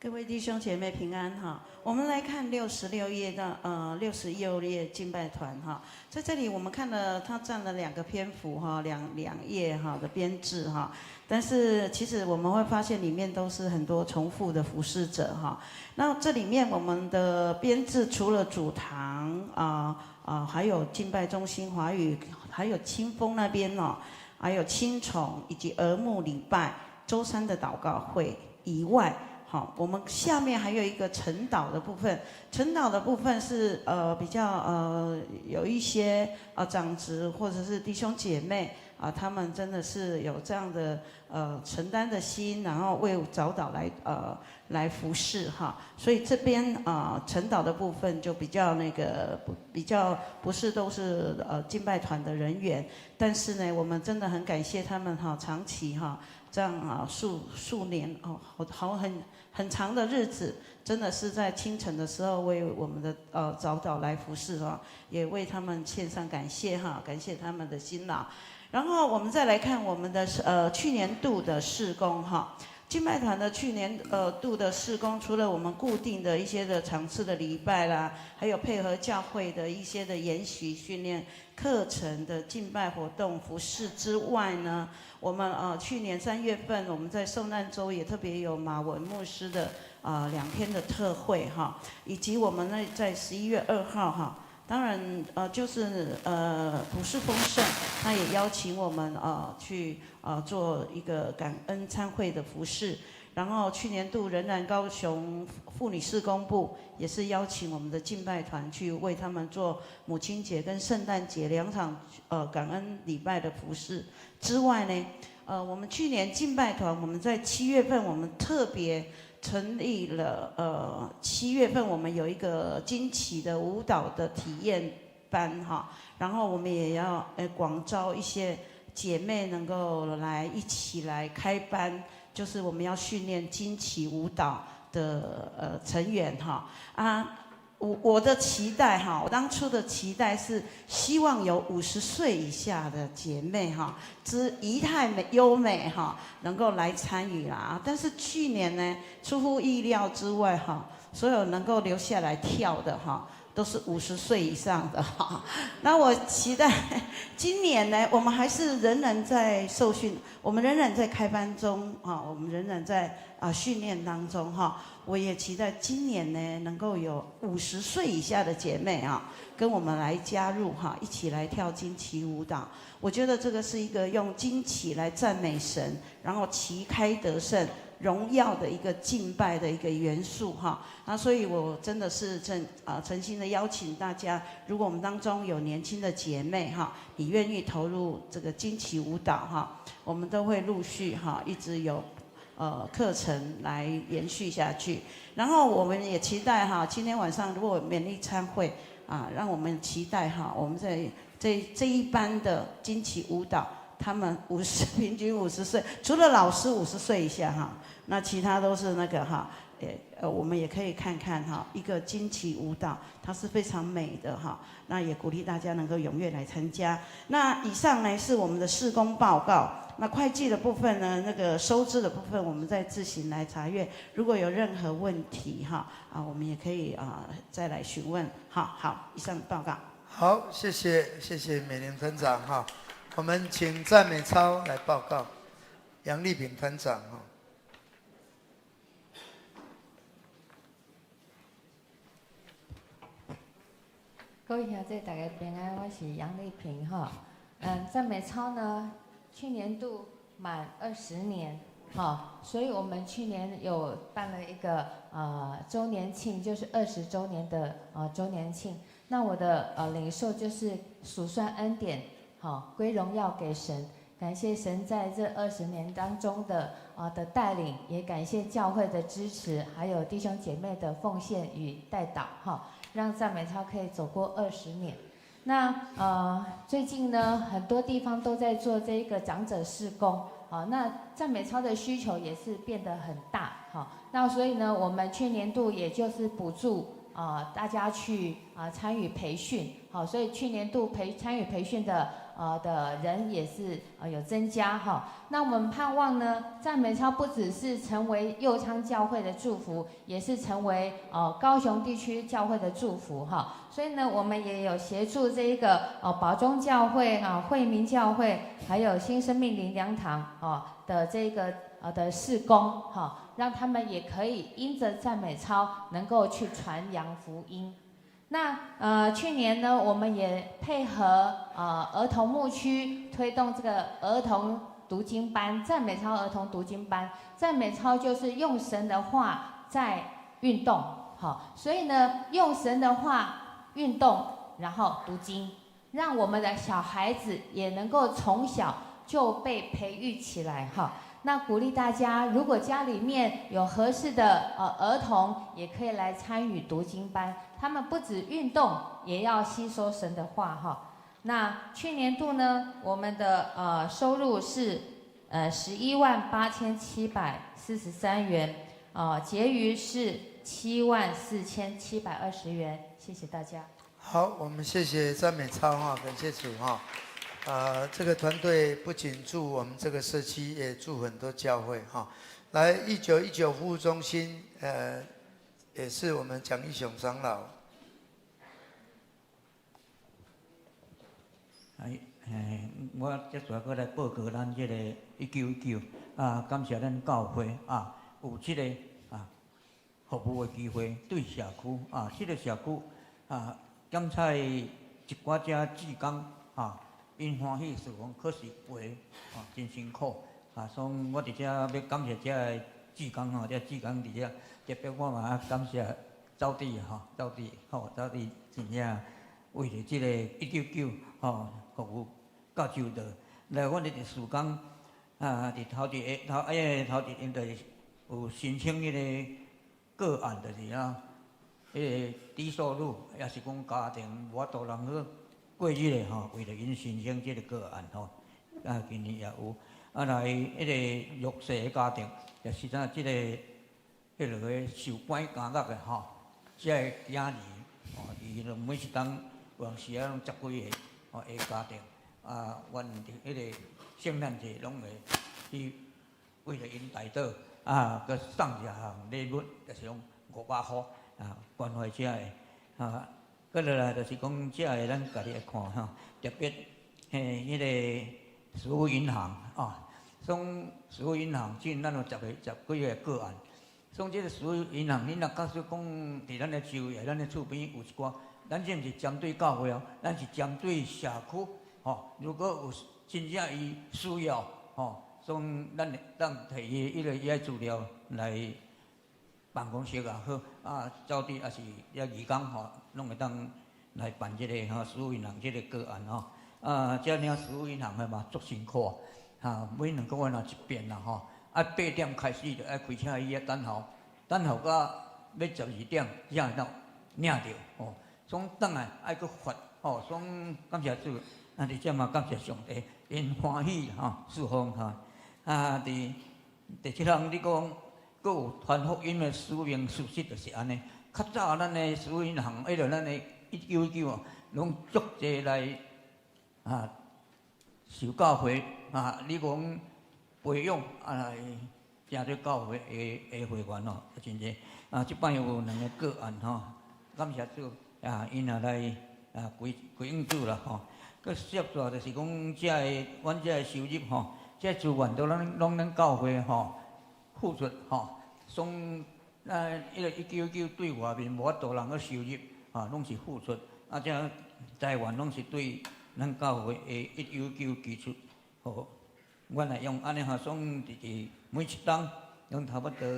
各位弟兄姐妹平安哈，我们来看66页到66页敬拜团哈，在这里我们看了它占了2个篇幅哈，两页哈的编制哈，但是其实我们会发现里面都是很多重复的服侍者哈。那这里面我们的编制除了主堂还有敬拜中心华语，还有清风那边还有青虫以及儿牧礼拜、周三的祷告会以外。好，我们下面还有一个晨祷的部分。晨祷的部分是比较有一些长职或者是弟兄姐妹他们真的是有这样的承担的心，然后为早祷来服侍哈。所以这边晨祷的部分就比较比较不是都是敬拜团的人员，但是呢，我们真的很感谢他们长期这样数年很长的日子，真的是在清晨的时候为我们的早祷来服侍也为他们献上感谢感谢他们的辛劳。然后我们再来看我们的去年度的事工敬拜团的去年度的事工，除了我们固定的一些的场次的礼拜啦，还有配合教会的一些的研习训练课程的敬拜活动服事之外呢，我们去年3月份我们在受难周也特别有马文牧师的2天的特会以及我们在11月2号当然就是普世丰盛，那也邀请我们去做一个感恩参会的服事。然后去年度仍然高雄妇女事工部也是邀请我们的敬拜团去为他们做母亲节跟圣诞节2场感恩礼拜的服事之外呢，我们去年敬拜团，我们在7月份，我们特别成立了7月份我们有一个惊奇的舞蹈的体验班哈，然后我们也要广招一些姐妹能够来一起来开班，就是我们要训练惊奇舞蹈的成员哈我的期待哈，我当初的期待是希望有50岁以下的姐妹哈，之仪态优美哈，能够来参与啦。但是去年呢，出乎意料之外哈，所有能够留下来跳的哈，都是50岁以上的哈。那我期待今年呢，我们还是仍然在受训，我们仍然在开班中啊，我们仍然在训练当中哈。我也期待今年呢，能够有50岁以下的姐妹跟我们来加入一起来跳惊奇舞蹈。我觉得这个是一个用惊奇来赞美神，然后旗开得胜、荣耀的一个敬拜的一个元素所以我真的是诚心的邀请大家，如果我们当中有年轻的姐妹你愿意投入这个惊奇舞蹈我们都会陆续一直有课程来延续下去，然后我们也期待今天晚上如果有勉励参会让我们期待我们在这一班的惊奇舞蹈，他们平均50岁，除了老师50岁以下那其他都是那个我们也可以看看一个惊奇舞蹈，它是非常美的那也鼓励大家能够踊跃来参加。那以上呢是我们的事工报告。那会计的部分呢，那个收支的部分，我们再自行来查阅。如果有任何问题我们也可以再来询问。好，以上报告。好，谢谢美玲团长我们请赞美操来报告，杨丽萍团长各位兄弟大家平安，我是杨丽萍赞美操呢，去年度满20年所以我们去年有办了一个周年庆，就是20周年的周年庆。那我的领受就是数算恩典，归荣耀给神，感谢神在这20年当中的带领，也感谢教会的支持，还有弟兄姐妹的奉献与代祷让赞美操可以走过20年。那最近呢，很多地方都在做这个长者事工那赞美操的需求也是变得很大那所以呢，我们去年度也就是补助大家去参与培训所以去年度参与培训的人也是有增加那我们盼望呢，赞美操不只是成为右昌教会的祝福，也是成为高雄地区教会的祝福所以呢，我们也有协助这一个宝中教会惠民教会，还有新生命灵粮堂的这个的事工让他们也可以因着赞美操能够去传扬福音。那去年呢，我们也配合儿童牧区推动这个儿童读经班，赞美操儿童读经班。赞美操就是用神的话在运动，所以呢，用神的话运动，然后读经，让我们的小孩子也能够从小就被培育起来那鼓励大家，如果家里面有合适的儿童，也可以来参与读经班。他们不止运动，也要吸收神的话那去年度呢，我们的收入是118743元，结余是74720元。谢谢大家。好，我们谢谢赞美操感谢主这个团队不仅祝我们这个社区，也祝很多教会来1919服务中心，也是我们蒋义雄长老。我接下来报告咱这个1919感谢咱教会有这个服务的机会，对社区这个社区检采一寡只志工因欢喜事奉，可是陪真辛苦所以我伫遮要感谢这个志工这志工伫遮，特别我嘛感谢周弟周弟真正为了这个199服务到周到。来，我哋事工伫头一因就是有申请迄个个案，就是迄个低收入，也是讲家庭无法度通去过日的吼，为了因申请即个个案吼，今年也有。来迄个弱势的家庭，也是怎即个迄落个受关监狱的吼，即个囝儿伊就每一档有时啊拢10几个的家庭，阮伫迄个圣诞节拢会去为了因大岛佮送一项礼物，就是讲500块关怀者的搁落来就是讲遮个咱家己会看吼，特别迄个。食物银行从食物银行进咱有10几个个案，从这个食物银行，你若假设讲伫咱的周围、咱的厝边有一寡，咱这毋是针对教会咱是针对社区如果有真正伊需要从咱摕伊个资料来办公室好早地也是义工拢会当来办这个食物银行这个个案遮领食物银行的嘛足辛苦每2个月一遍啦8点开始就爱开车去等候到要12点才会当领到总等来爱搁发总感谢主，而且嘛感谢上帝，因欢喜释放伫第7项你讲，搁有传福音的使命事实就是安尼。较早咱的食物银行，咱的199拢足济来。受教会你讲培养来正对教会的会员真济即摆有2个个案感谢主因也来归应主啦佮接着就是讲阮遮个收入这资源都拢咱教会付出从迄个199对外面无法度人去收入拢是付出这财源拢是对。咱教会的199基础，阮来用安尼总伫每一档拢差不多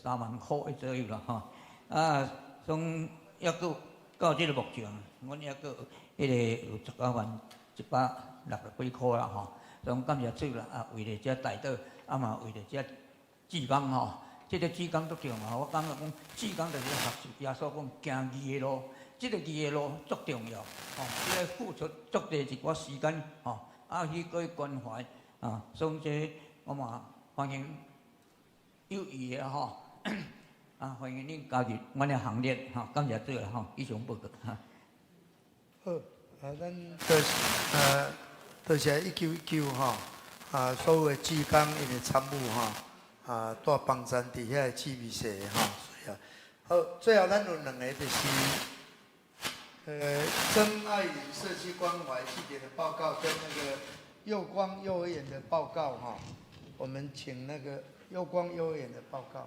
3万块左右啦总抑搁到即个目前，阮抑搁迄个有19万160几块啦总感谢主啦为了遮大岛嘛为了遮志工即个志工足重要我感觉讲志工就是学习耶稣讲行义的路。这个义的路足重要，这个付出足多一寡时间，去去关怀，所以这我嘛欢迎有意的欢迎恁加入阮的行列，感谢主啦以上报告好，咱多谢199所有的志工因的参与带帮衬伫遐趣味社好，最后咱有2个就是。真爱营社区关怀据点的报告跟那个佑光幼儿园的报告我们请那个佑光幼儿园的报告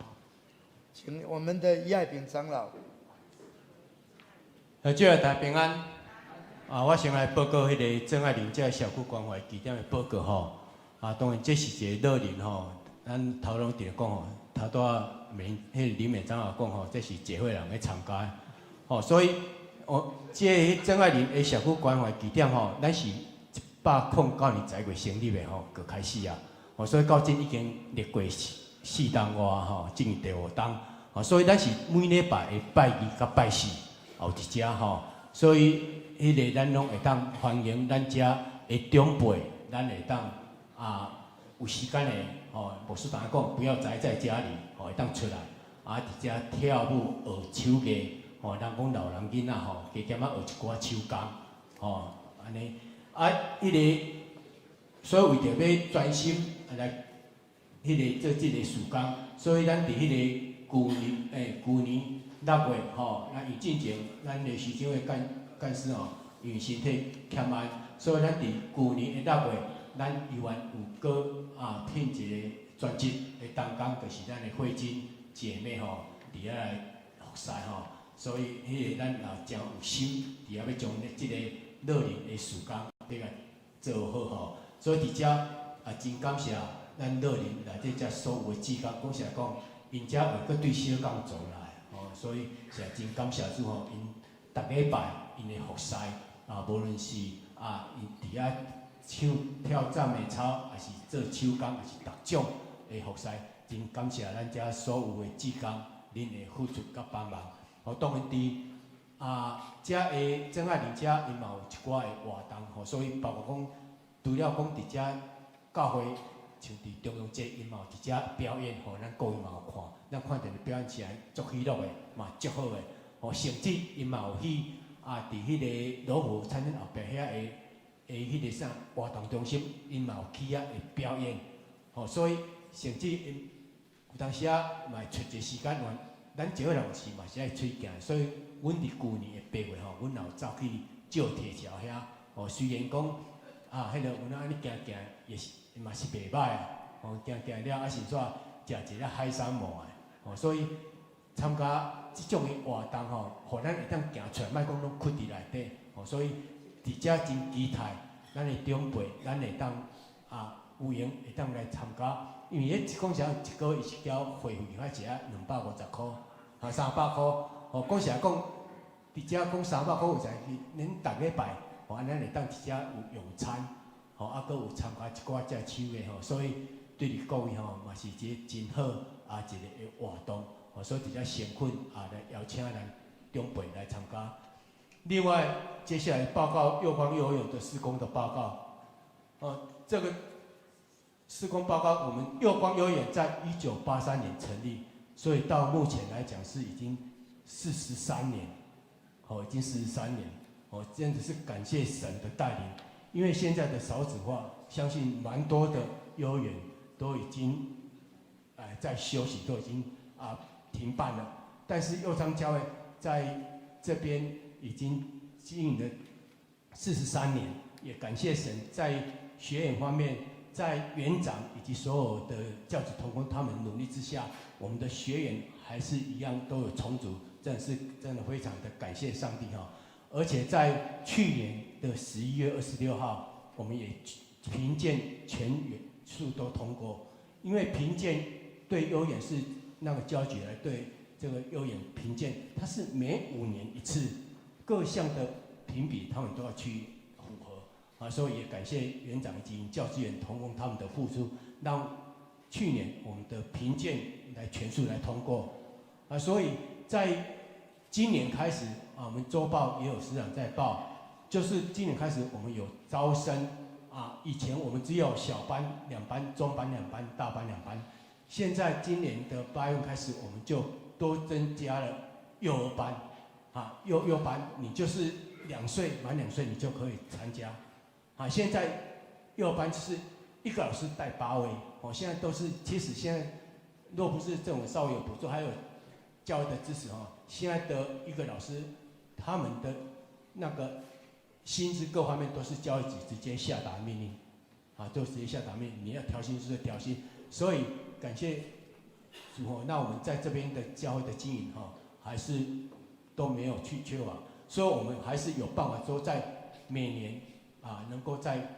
请我们的余爱平长老。主啊，大平安我先来报告迄个真爱营社区关怀据点的报告当然这是一个乐龄咱头拢伫讲头拄迄个林美长老讲这是社会人咧参加所以。这真爱林的社区关怀据点咱是109年10月成立的就开始所以到今已经历过4档外进入第5档所以咱是每礼拜的拜2甲拜4有一只所以迄个咱拢会当欢迎咱遮的长辈，咱会当有时间的牧师同讲不要宅在家里会当出来伫遮跳舞学手艺。人讲老人囡仔加减学一寡手工安尼迄个所以为着要专心来迄个做即个事工，所以咱伫迄个旧年6月咱以进前咱的市长的干事因为身体欠安，所以咱伫旧年的6月，咱医院有搁聘一个专职的同工，就是咱的慧金姐妹伫遐来服侍所以，迄个咱也真有心，伫遐要将即个乐龄的事工要甲做好所以伫遮真感谢咱乐龄内底遮所有的志工，讲实在讲，因遮会搁对小工做来所以是真感谢主因逐礼拜因的服侍无论是因伫遐跳赞美操，还是做手工，还是特种的服侍，真感谢咱遮所有的志工，恁的付出甲帮忙。当然遮的曾爱玲遮，因嘛有一寡的活动，所以包括讲，除了讲伫遮教会，像伫中央节，因嘛有伫遮表演，咱各位嘛有看，咱看着表演起来足喜乐的，嘛足好的。甚至因嘛有去伫迄个罗湖餐厅后壁遐个迄个啥活动中心，因嘛有去会表演。所以甚至因有当时嘛会出一个时间，咱一个人有事嘛是爱出行，所以阮伫旧年的8月阮也有走去石梯桥遐。虽然讲迄个有安尼行行，也是嘛是袂歹啊。行行了啊，是煞食一个海产糜的。所以参加即种的活动互咱会当行出来，莫讲拢困伫内底。所以伫遮真期待咱的长辈，咱会当有闲会当来参加。因为讲实一个月一交会费，遐一个250块，300块。讲实讲，伫遮讲300块有在，恁逐礼拜，咱会当伫遮有用餐，搁有参加一寡遮手艺，所以对你各位嘛是一个真好一个活动。所以伫遮成群来邀请咱长辈来参加。另外，接下来报告右方幼儿园的施工的报告。这个施工报告，我们右光幼儿园在1983年成立，所以到目前来讲是已经43年，已经43年，真的是感谢神的带领。因为现在的少子化，相信蛮多的幼儿园都已经在休息，都已经停办了。但是右昌教会在这边已经经营了43年，也感谢神在学员方面，在园长以及所有的教职同工他们努力之下，我们的学员还是一样都有重组，真的非常的感谢上帝哈！而且在去年的11月26号，我们也评鉴全员数都通过，因为评鉴对幼儿园是那个教育局来对这个幼儿园评鉴，它是每5年一次，各项的评比他们都要去符合所以也感谢园长以及教职员同工他们的付出，让去年我们的评鉴来全数来通过所以在今年开始我们周报也有师长在报，就是今年开始我们有招生以前我们只有小班2班、中班2班、大班2班。现在今年的8月开始，我们就多增加了幼儿班，幼班你就是满2岁你就可以参加，现在幼儿班就是1个老师带8位，现在都是，其实现在若不是政府稍微有补助，还有教育的支持现在的1个老师他们的那个薪资各方面都是教育局直接下达命令，就直接下达命令，你要调薪就是调薪，所以。感谢主那我们在这边的教会的经营还是都没有去缺乏，所以我们还是有办法说在每年能够在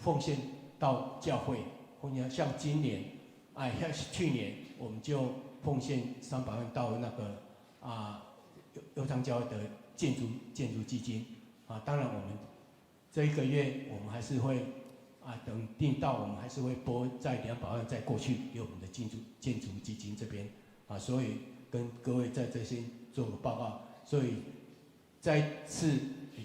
奉献到教会，像今年像去年我们就奉献300万到那个右昌教会的建筑基金当然我们这1个月我们还是会。等定到我们还是会拨在200万再过去给我们的建筑基金这边所以跟各位在这些做个报告，所以再次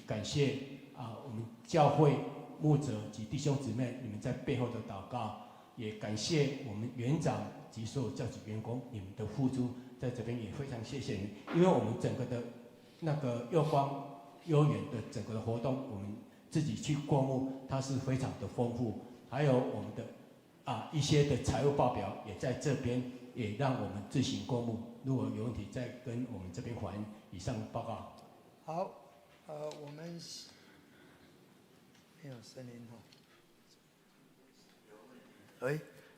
感谢我们教会牧者及弟兄姊妹你们在背后的祷告，也感谢我们园长及所有教职员工你们的付出，在这边也非常谢谢你，因为我们整个的那个右光幼儿园的整个的活动，我们。自己去过目，它是非常的丰富，还有我们的一些的财务报表也在这边，也让我们自行过目。如果有问题，再跟我们这边反映以上报告。好，我们没有声音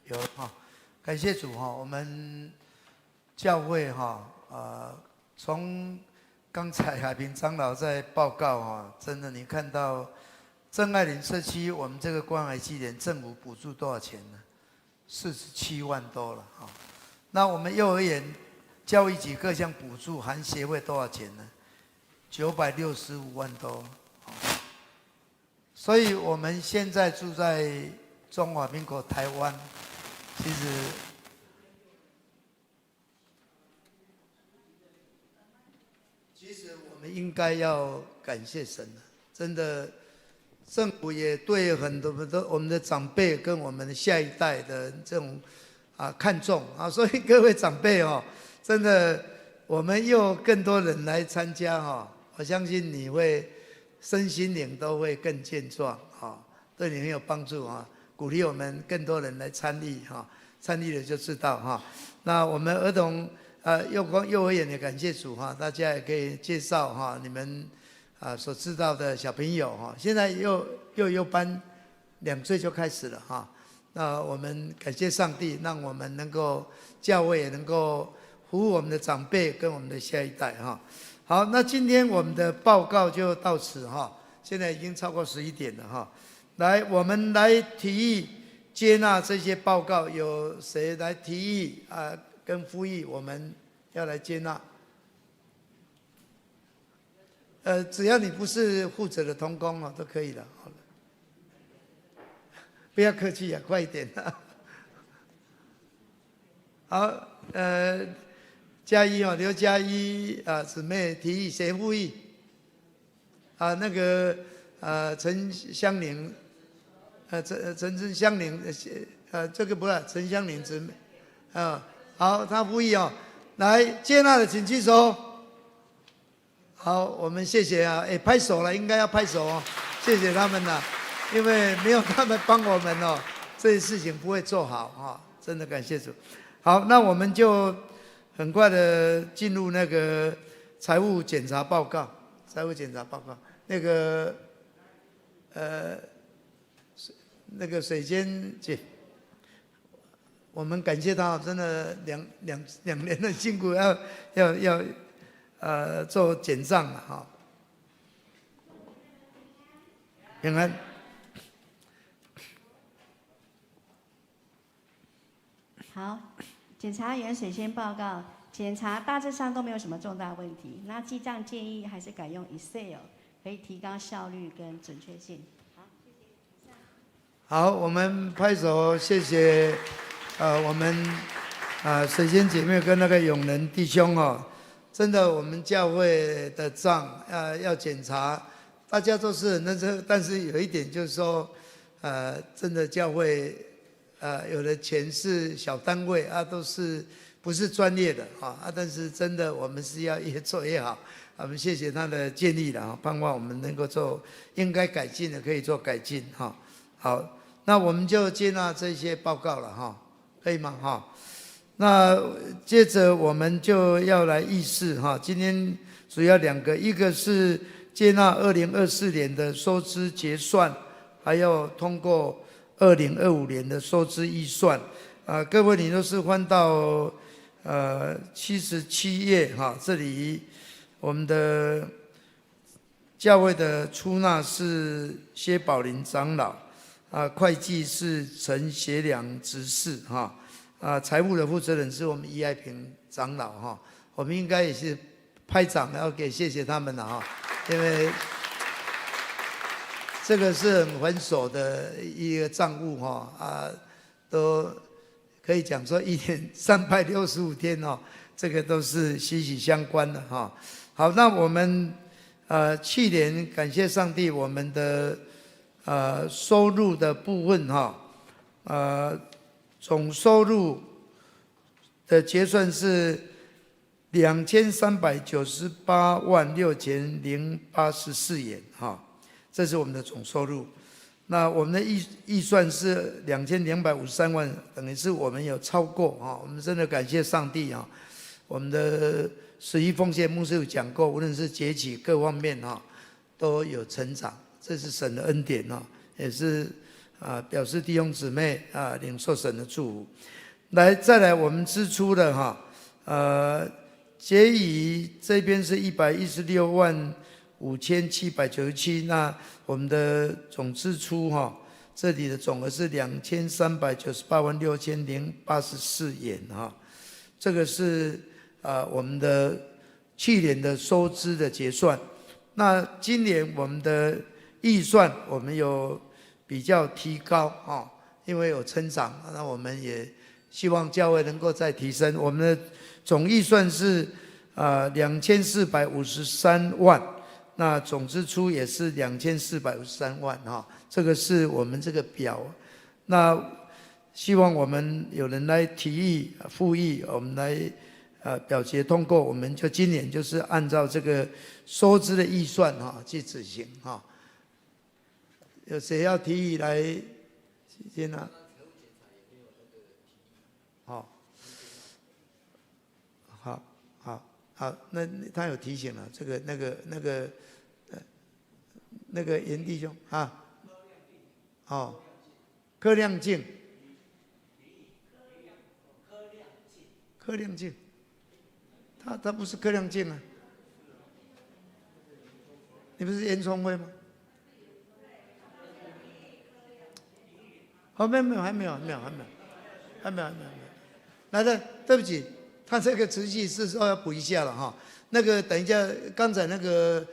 有感谢主我们教会从。刚才海平长老在报告真的你看到真爱林社区我们这个关怀据点政府补助多少钱呢？47万多了那我们幼儿园教育局各项补助含协会多少钱呢？965万多所以我们现在住在中华民国台湾，其实我们应该要感谢神了，真的，政府也对很多我们的长辈跟我们的下一代的这种看重啊，所以各位长辈哦，真的我们又更多人来参加哈，我相信你会身心灵都会更健壮啊，对你很有帮助啊，鼓励我们更多人来参与哈，参与了就知道哈。那我们儿童幼儿园也感谢主哈，大家也可以介绍哈你们所知道的小朋友哈，现在幼班2岁就开始了哈。那我们感谢上帝，让我们能够教会也能够服务我们的长辈跟我们的下一代哈。好，那今天我们的报告就到此哈，现在已经超过11点了哈。来，我们来提议接纳这些报告，有谁来提议跟呼吁我们要来接纳？只要你不是负责的同工哦，都可以了。好了，不要客气啊，快一点啊。好，嘉一哦，刘嘉一姊妹提议，谁呼吁？那个陈香玲，陈香玲，这个不是陈香玲姊妹，好，他呼吁哦，来接纳的请举手。好，我们谢谢啊，拍手了，应该要拍手哦，谢谢他们了，因为没有他们帮我们哦，这些事情不会做好哈，真的感谢主。好，那我们就很快的进入那个财务检查报告。财务检查报告，那个水仙姐，我们感谢她，真的两年的辛苦，要做简账了哈。平安。好，检察员水仙报告，检查大致上都没有什么重大问题。那记账建议还是改用 Excel， 可以提高效率跟准确性。好，谢谢。好，我们拍手，谢谢我们水仙姐妹跟那个永仁弟兄哦，真的我们教会的账要检查，大家都是很认真，但是有一点就是说，真的教会有的钱是小单位都是不是专业的但是真的我们是要越做越好。我们谢谢他的建议了盼望我们能够做应该改进的可以做改进哈。好，那我们就接纳这些报告了哈，可以吗哈？那接着我们就要来议事哈，今天主要2个，一个是接纳2024年的收支结算，还有通过2025年的收支预算。各位你都是翻到77页哈，这里我们的教会的出纳是薛宝林长老，会计是陈学良执事哈，财务的负责人是我们易爱平长老哈，我们应该也是拍掌要给谢谢他们了哈，因为这个是很繁琐的一个账务哈，都可以讲说1年365天哦，这个都是息息相关的哈。好，那我们去年感谢上帝，我们的收入的部分哈，总收入的结算是23986084元哈，这是我们的总收入。那我们的预算是2253万，等于是我们有超过我们真的感谢上帝啊！我们的11奉献牧师有讲过，无论是节期各方面都有成长，这是神的恩典也是表示弟兄姊妹领受神的祝福。再来我们支出的结余这边是116万5797，那我们的总支出这里的总额是2398万6084元这个是我们的去年的收支的结算。那今年我们的预算我们有比较提高啊，因为有成长，那我们也希望教会能够再提升。我们的总预算是2453万，那总支出也是2453万哈，这个是我们这个表。那希望我们有人来提议复议，我们来表决通过，我们就今年就是按照这个收支的预算哈去执行哈。有谁要提议来接纳？好，好，那他有提醒了，这个那个严弟兄啊，哦，柯亮静，柯亮静，他不是柯亮静啊，你不是严聪辉吗？哦，没有，还没有。来的，对不起，他这个程序是说要补一下了哈。那个等一下，刚才那个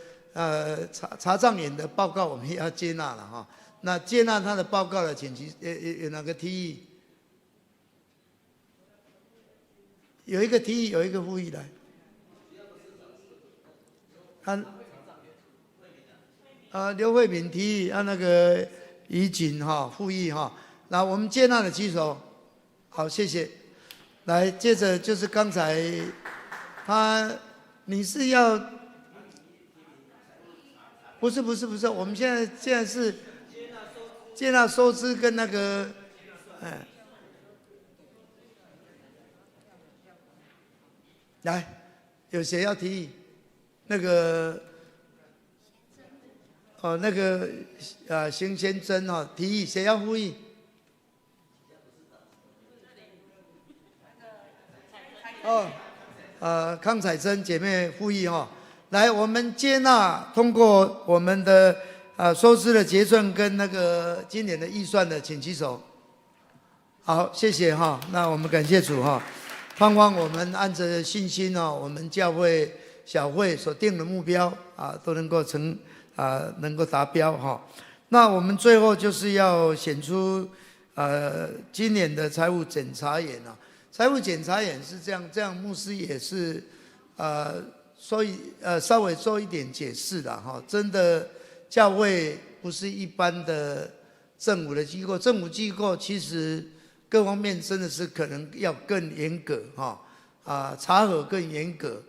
查账员的报告我们也要接纳了哈。那接纳他的报告的，请有哪个提议？有一个提议，有一个复议来。刘慧敏提议，那个怡锦哈复议哈。那我们接纳的举手，好，谢谢。来，接着就是刚才你是要，不是，我们现在是接纳收支跟那个，来，有谁要提议？那个，邢先珍哈提议，谁要复议？康彩珍姐妹复议哈，来，我们接纳通过我们的收支的结算跟那个今年的预算的，请举手。好，谢谢哈，那我们感谢主哈，盼望我们按着信心我们教会小会所定的目标都能够能够达标哈。那我们最后就是要选出今年的财务检查员财务检查员是这样，牧师也是稍微做一点解释的哈。真的，教会不是一般的政府的机构，政府机构其实各方面真的是可能要更严格哈查核更严格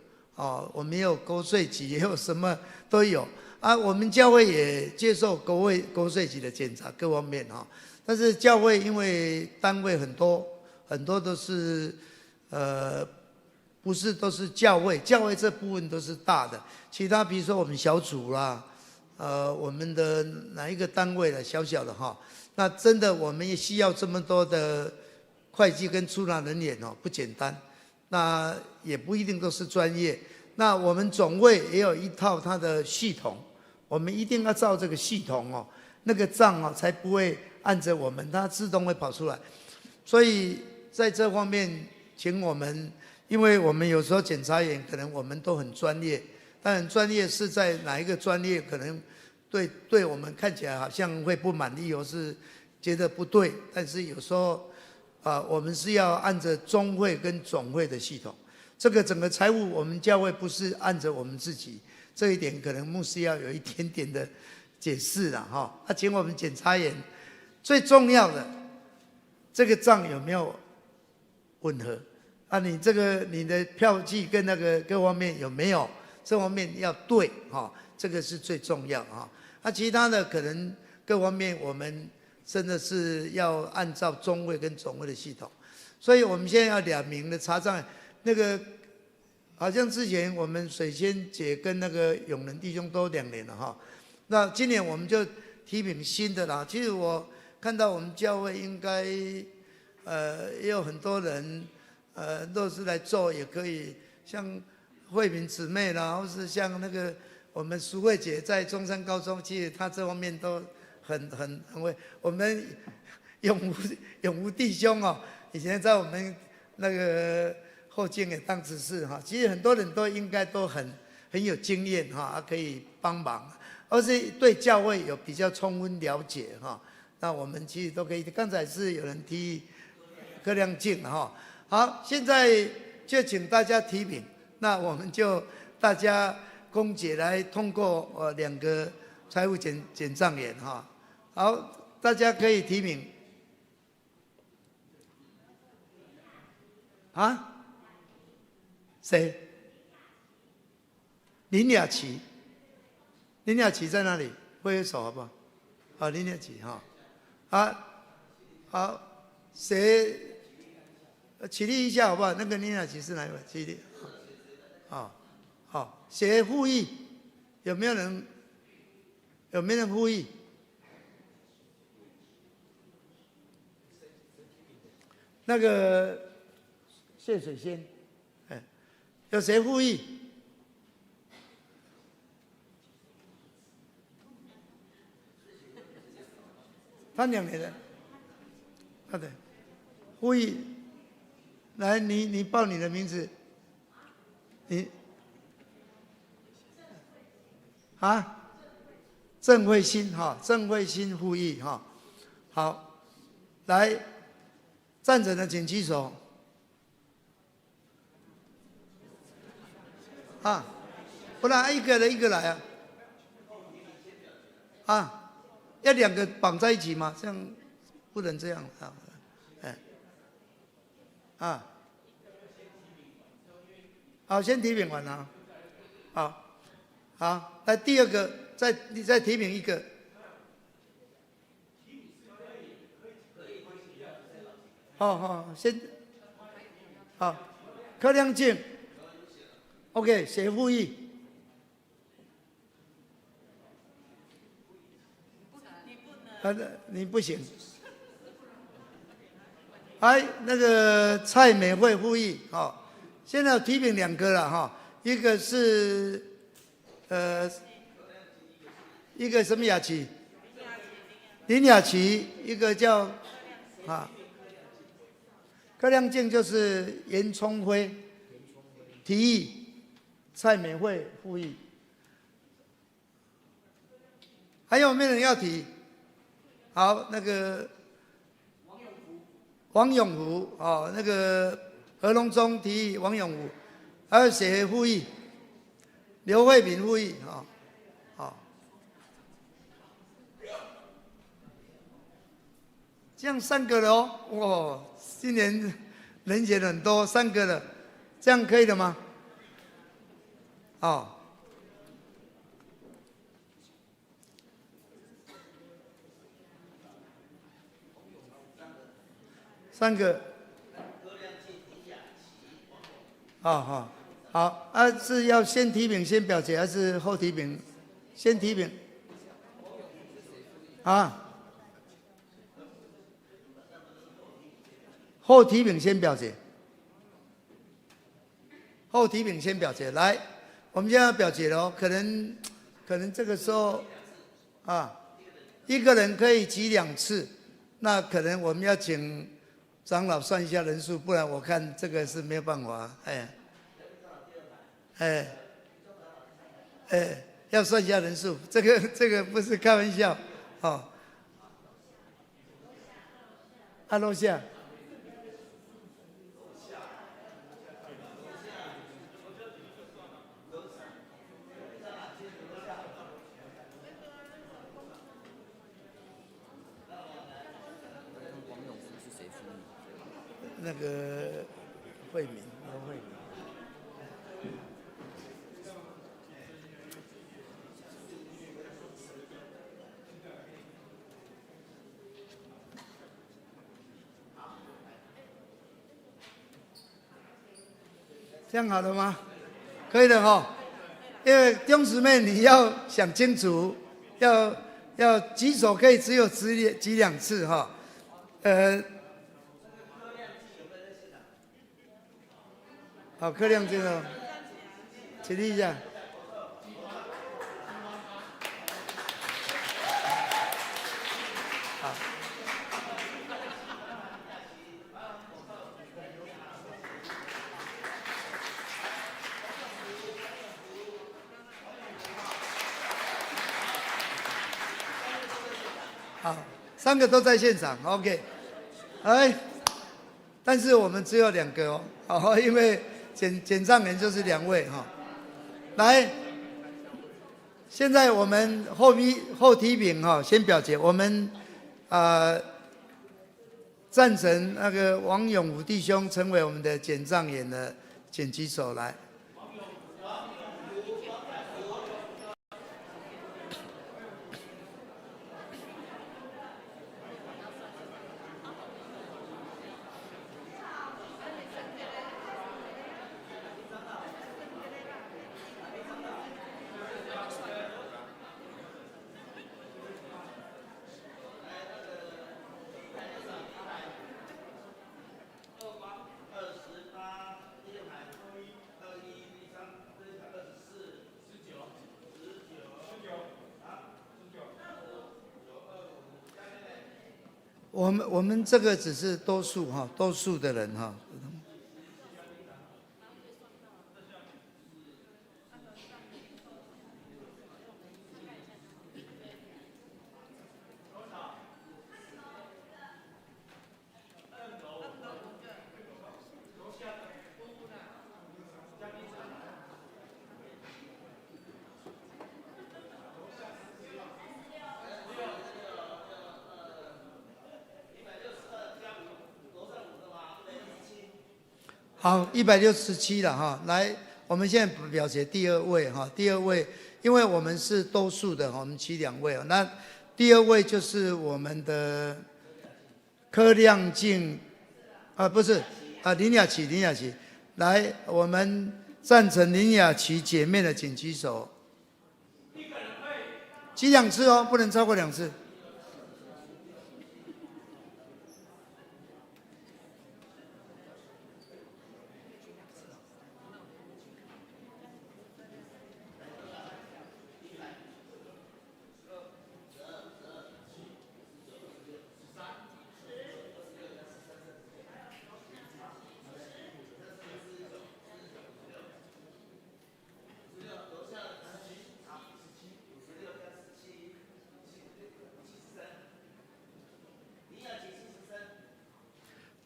我们也有国税局，也有什么都有我们教会也接受国税局的检查各方面但是教会因为单位很多都是不是都是教会这部分都是大的，其他比如说我们小组啦，我们的哪一个单位的小的那真的我们也需要这么多的会计跟出纳人员不简单，那也不一定都是专业。那我们总会也有一套它的系统，我们一定要照这个系统那个账才不会按着我们，它自动会跑出来。所以在这方面，请我们，因为我们有时候检察员可能我们都很专业，但很专业是在哪一个专业可能对我们看起来好像会不满意，或是觉得不对，但是有时候我们是要按着中会跟总会的系统。这个整个财务我们教会不是按着我们自己，这一点可能牧师要有一点点的解释了哈。请我们检察员最重要的，这个账有没有吻合你的票据跟那个各方面有没有这方面要对这个是最重要其他的可能各方面我们真的是要按照中会跟总会的系统。所以我们现在要2名的查账，那个好像之前我们水仙姐跟那个永仁弟兄都2年了那今年我们就提名新的啦。其实我看到我们教会应该也有很多人都是来做，也可以像慧敏姊妹啦，或是像那个我们淑慧姐在中山高中，其实她这方面都很会。我们永福弟兄以前在我们那个后进也当执事其实很多人都应该都很有经验可以帮忙而是对教会有比较充分了解哈。那我们其实都可以。刚才是有人提柯亮静哈，好，现在就请大家提名。那我们就大家公解来通过2个财务检账员哈。好，大家可以提名。啊？谁？林雅琪。林雅琪在哪里？挥挥手好不好？好，林雅琪哈。好，谁？起立一下好不好？那个林雅琪是哪一位？起立。好，谁复议？有没有人复议？那个谢水仙，有谁复议？他2年了，对，复议，来，你报你的名字，郑慧欣哈，郑慧欣复议哈，好，来，赞成的请举手。不然一个人一个来要2个绑在一起吗？这样不能这样好，先提名完了。好，来第2个，你再提名1个。先柯亮静 ，OK， 谁复议？你不行。那个蔡美惠复议，现在提名2个了哈，一个是一个什么雅琪？林雅琪，一个叫柯亮静就是严聪辉提议，蔡美惠复议。还有没有人要提？好，那个王永福那个何龙忠提议王永福，还有谁复议？刘慧敏复议这样3个了哇，今年人选很多，3个了，这样可以了吗？3个。好，是要先提名先表决，还是后提名？先提名。后提名先表决。后提名先表决。来，我们现在要表决了哦。可能这个时候一个人可以举2次，那可能我们要请长老算一下人数，不然我看这个是没有办法。要算一下人数，这个不是开玩笑楼下。那个慧敏，刘慧敏。这样好了吗？可以的哈，因为弟兄姊妹你要想清楚，要举手可以只有举2次哈，好，柯亮静哦，起立一下。好，3个都在现场 ，OK。哎，但是我们只有2个哦，好，因为检账员就是2位哈。来，现在我们后提名哈，先表决，我们赞成那个王永武弟兄成为我们的检账员的检举手来。我们这个只是多数哈，多数的人哈。好，167了哈，来，我们现在表决第2位哈，第2位，因为我们是多数的哈，我们取2位哦，那第2位就是我们的柯亮静，不是林雅琪，来，我们赞成林雅琪姐妹的请举手，举2次哦，不能超过2次。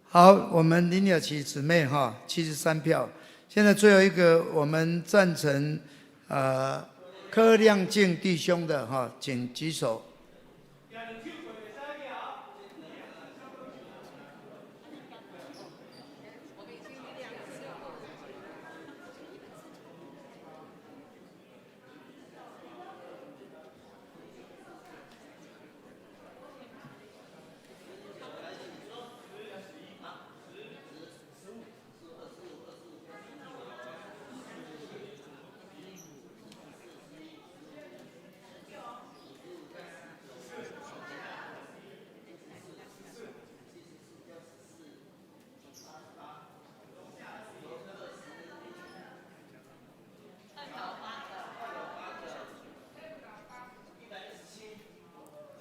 好，我们林雅琪姊妹哈73票，现在最后一个我们赞成柯亮静弟兄的哈，请举手。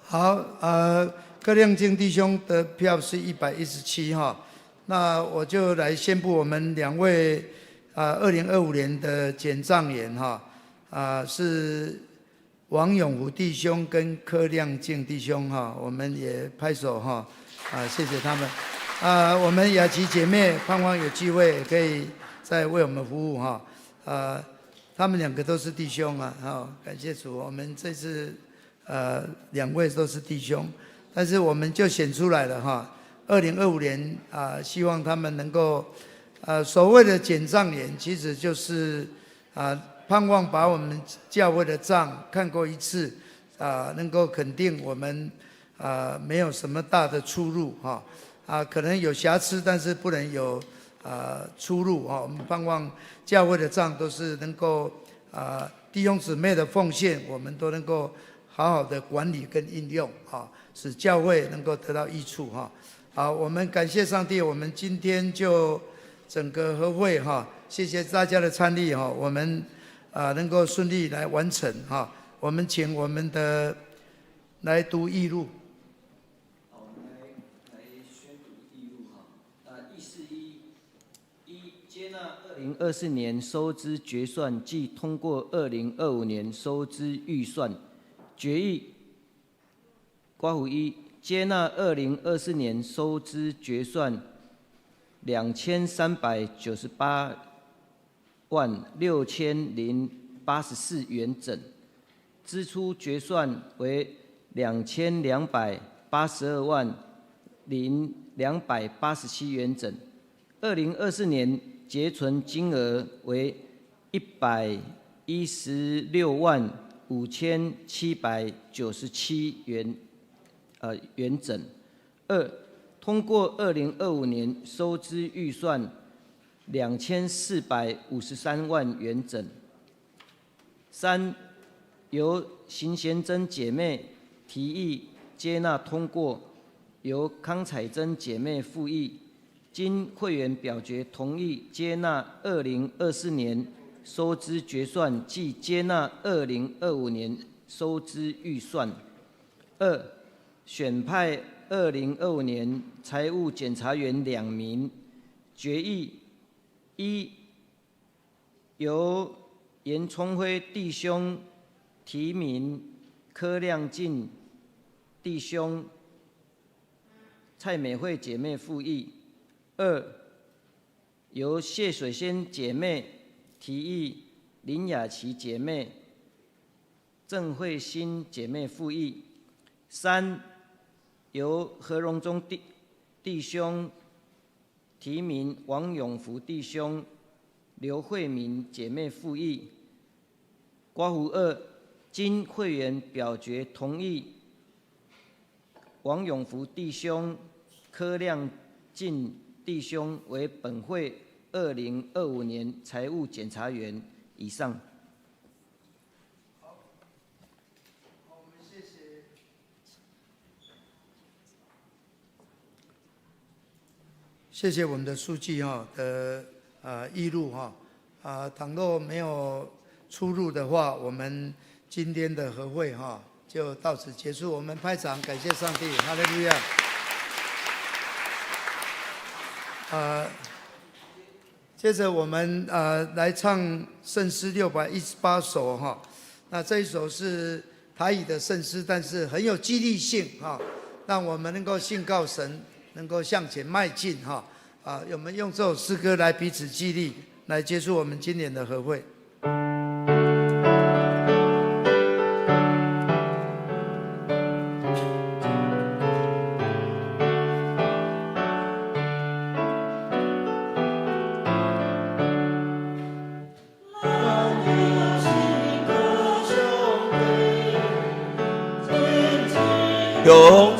好，柯亮静弟兄的票是117哈，那我就来宣布我们2位2025年的检账员哈，是王永福弟兄跟柯亮静弟兄哈，我们也拍手哈，谢谢他们。我们雅琪姐妹盼望有机会可以再为我们服务哈，他们2个都是弟兄啊，感谢主，我们这次2位都是弟兄，但是我们就选出来了哈。2025年希望他们能够所谓的检账员，其实就是盼望把我们教会的账看过一次，能够肯定我们没有什么大的出入哈，可能有瑕疵，但是不能有出入哈。我们盼望教会的账都是能够弟兄姊妹的奉献，我们都能够好好的管理跟应用使教会能够得到益处哈。好，我们感谢上帝，我们今天就整个和会哈，谢谢大家的参与哈，我们能够顺利来完成哈。我们请我们的来读议录。好，我们来宣读议录哈。141接纳2024年收支决算暨通过2025年收支预算决议。括弧一，接纳2024年收支决算2398万6084元整，支出决算为2282万0287元整。2024年结存金额为116万5797元整。二、通过2025年收支预算2453万元整。三、由邢贤珍姐妹提议接纳通过，由康彩珍姐妹复议，经会员表决同意接纳2024年收支决算暨接纳2025年收支预算。二、选派2025年财务检察员2名。决议一、由严聪辉弟兄提名柯亮进弟兄、蔡美惠姐妹复议。二、由谢水仙姐妹提议林雅琪姐妹、郑慧欣姐妹复议。三、由何荣忠弟兄提名王永福弟兄、刘慧明姐妹复议。括弧二，经会员表决同意，王永福弟兄、柯亮进弟兄为本会2025年财务检察员。以上。谢谢我们的书记的议录倘若没有出入的话，我们今天的和会就到此结束。我们拍掌，感谢上帝，哈利路亚。接着我们来唱圣诗618首那这一首是台语的圣诗，但是很有激励性让我们能够信靠神，能够向前迈进我们用这首诗歌来彼此激励，来结束我们今年的和会。永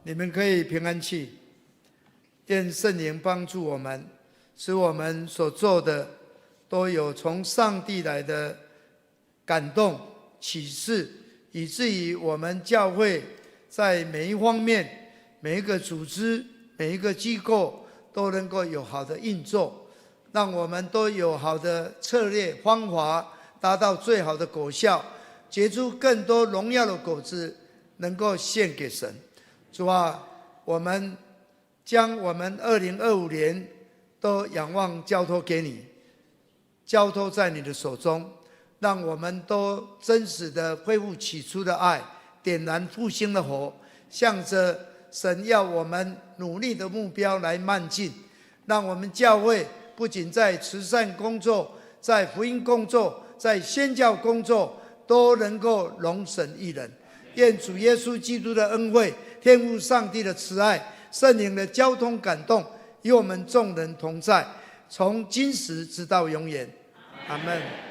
你们可以平安去，愿圣灵帮助我们，使我们所做的都有从上帝来的感动启示，以至于我们教会在每一方面、每一个组织、每一个机构都能够有好的运作，让我们都有好的策略方法，达到最好的果效，结出更多荣耀的果子，能够献给神。主啊，我们将我们2025年都仰望交托给你，交托在你的手中，让我们都真实的恢复起初的爱，点燃复兴的火，向着神要我们努力的目标来迈进。让我们教会不仅在慈善工作、在福音工作、在宣教工作都能够荣神益人。愿主耶稣基督的恩惠、天父上帝的慈爱、圣灵的交通感动与我们众人同在，从今时直到永远。阿们。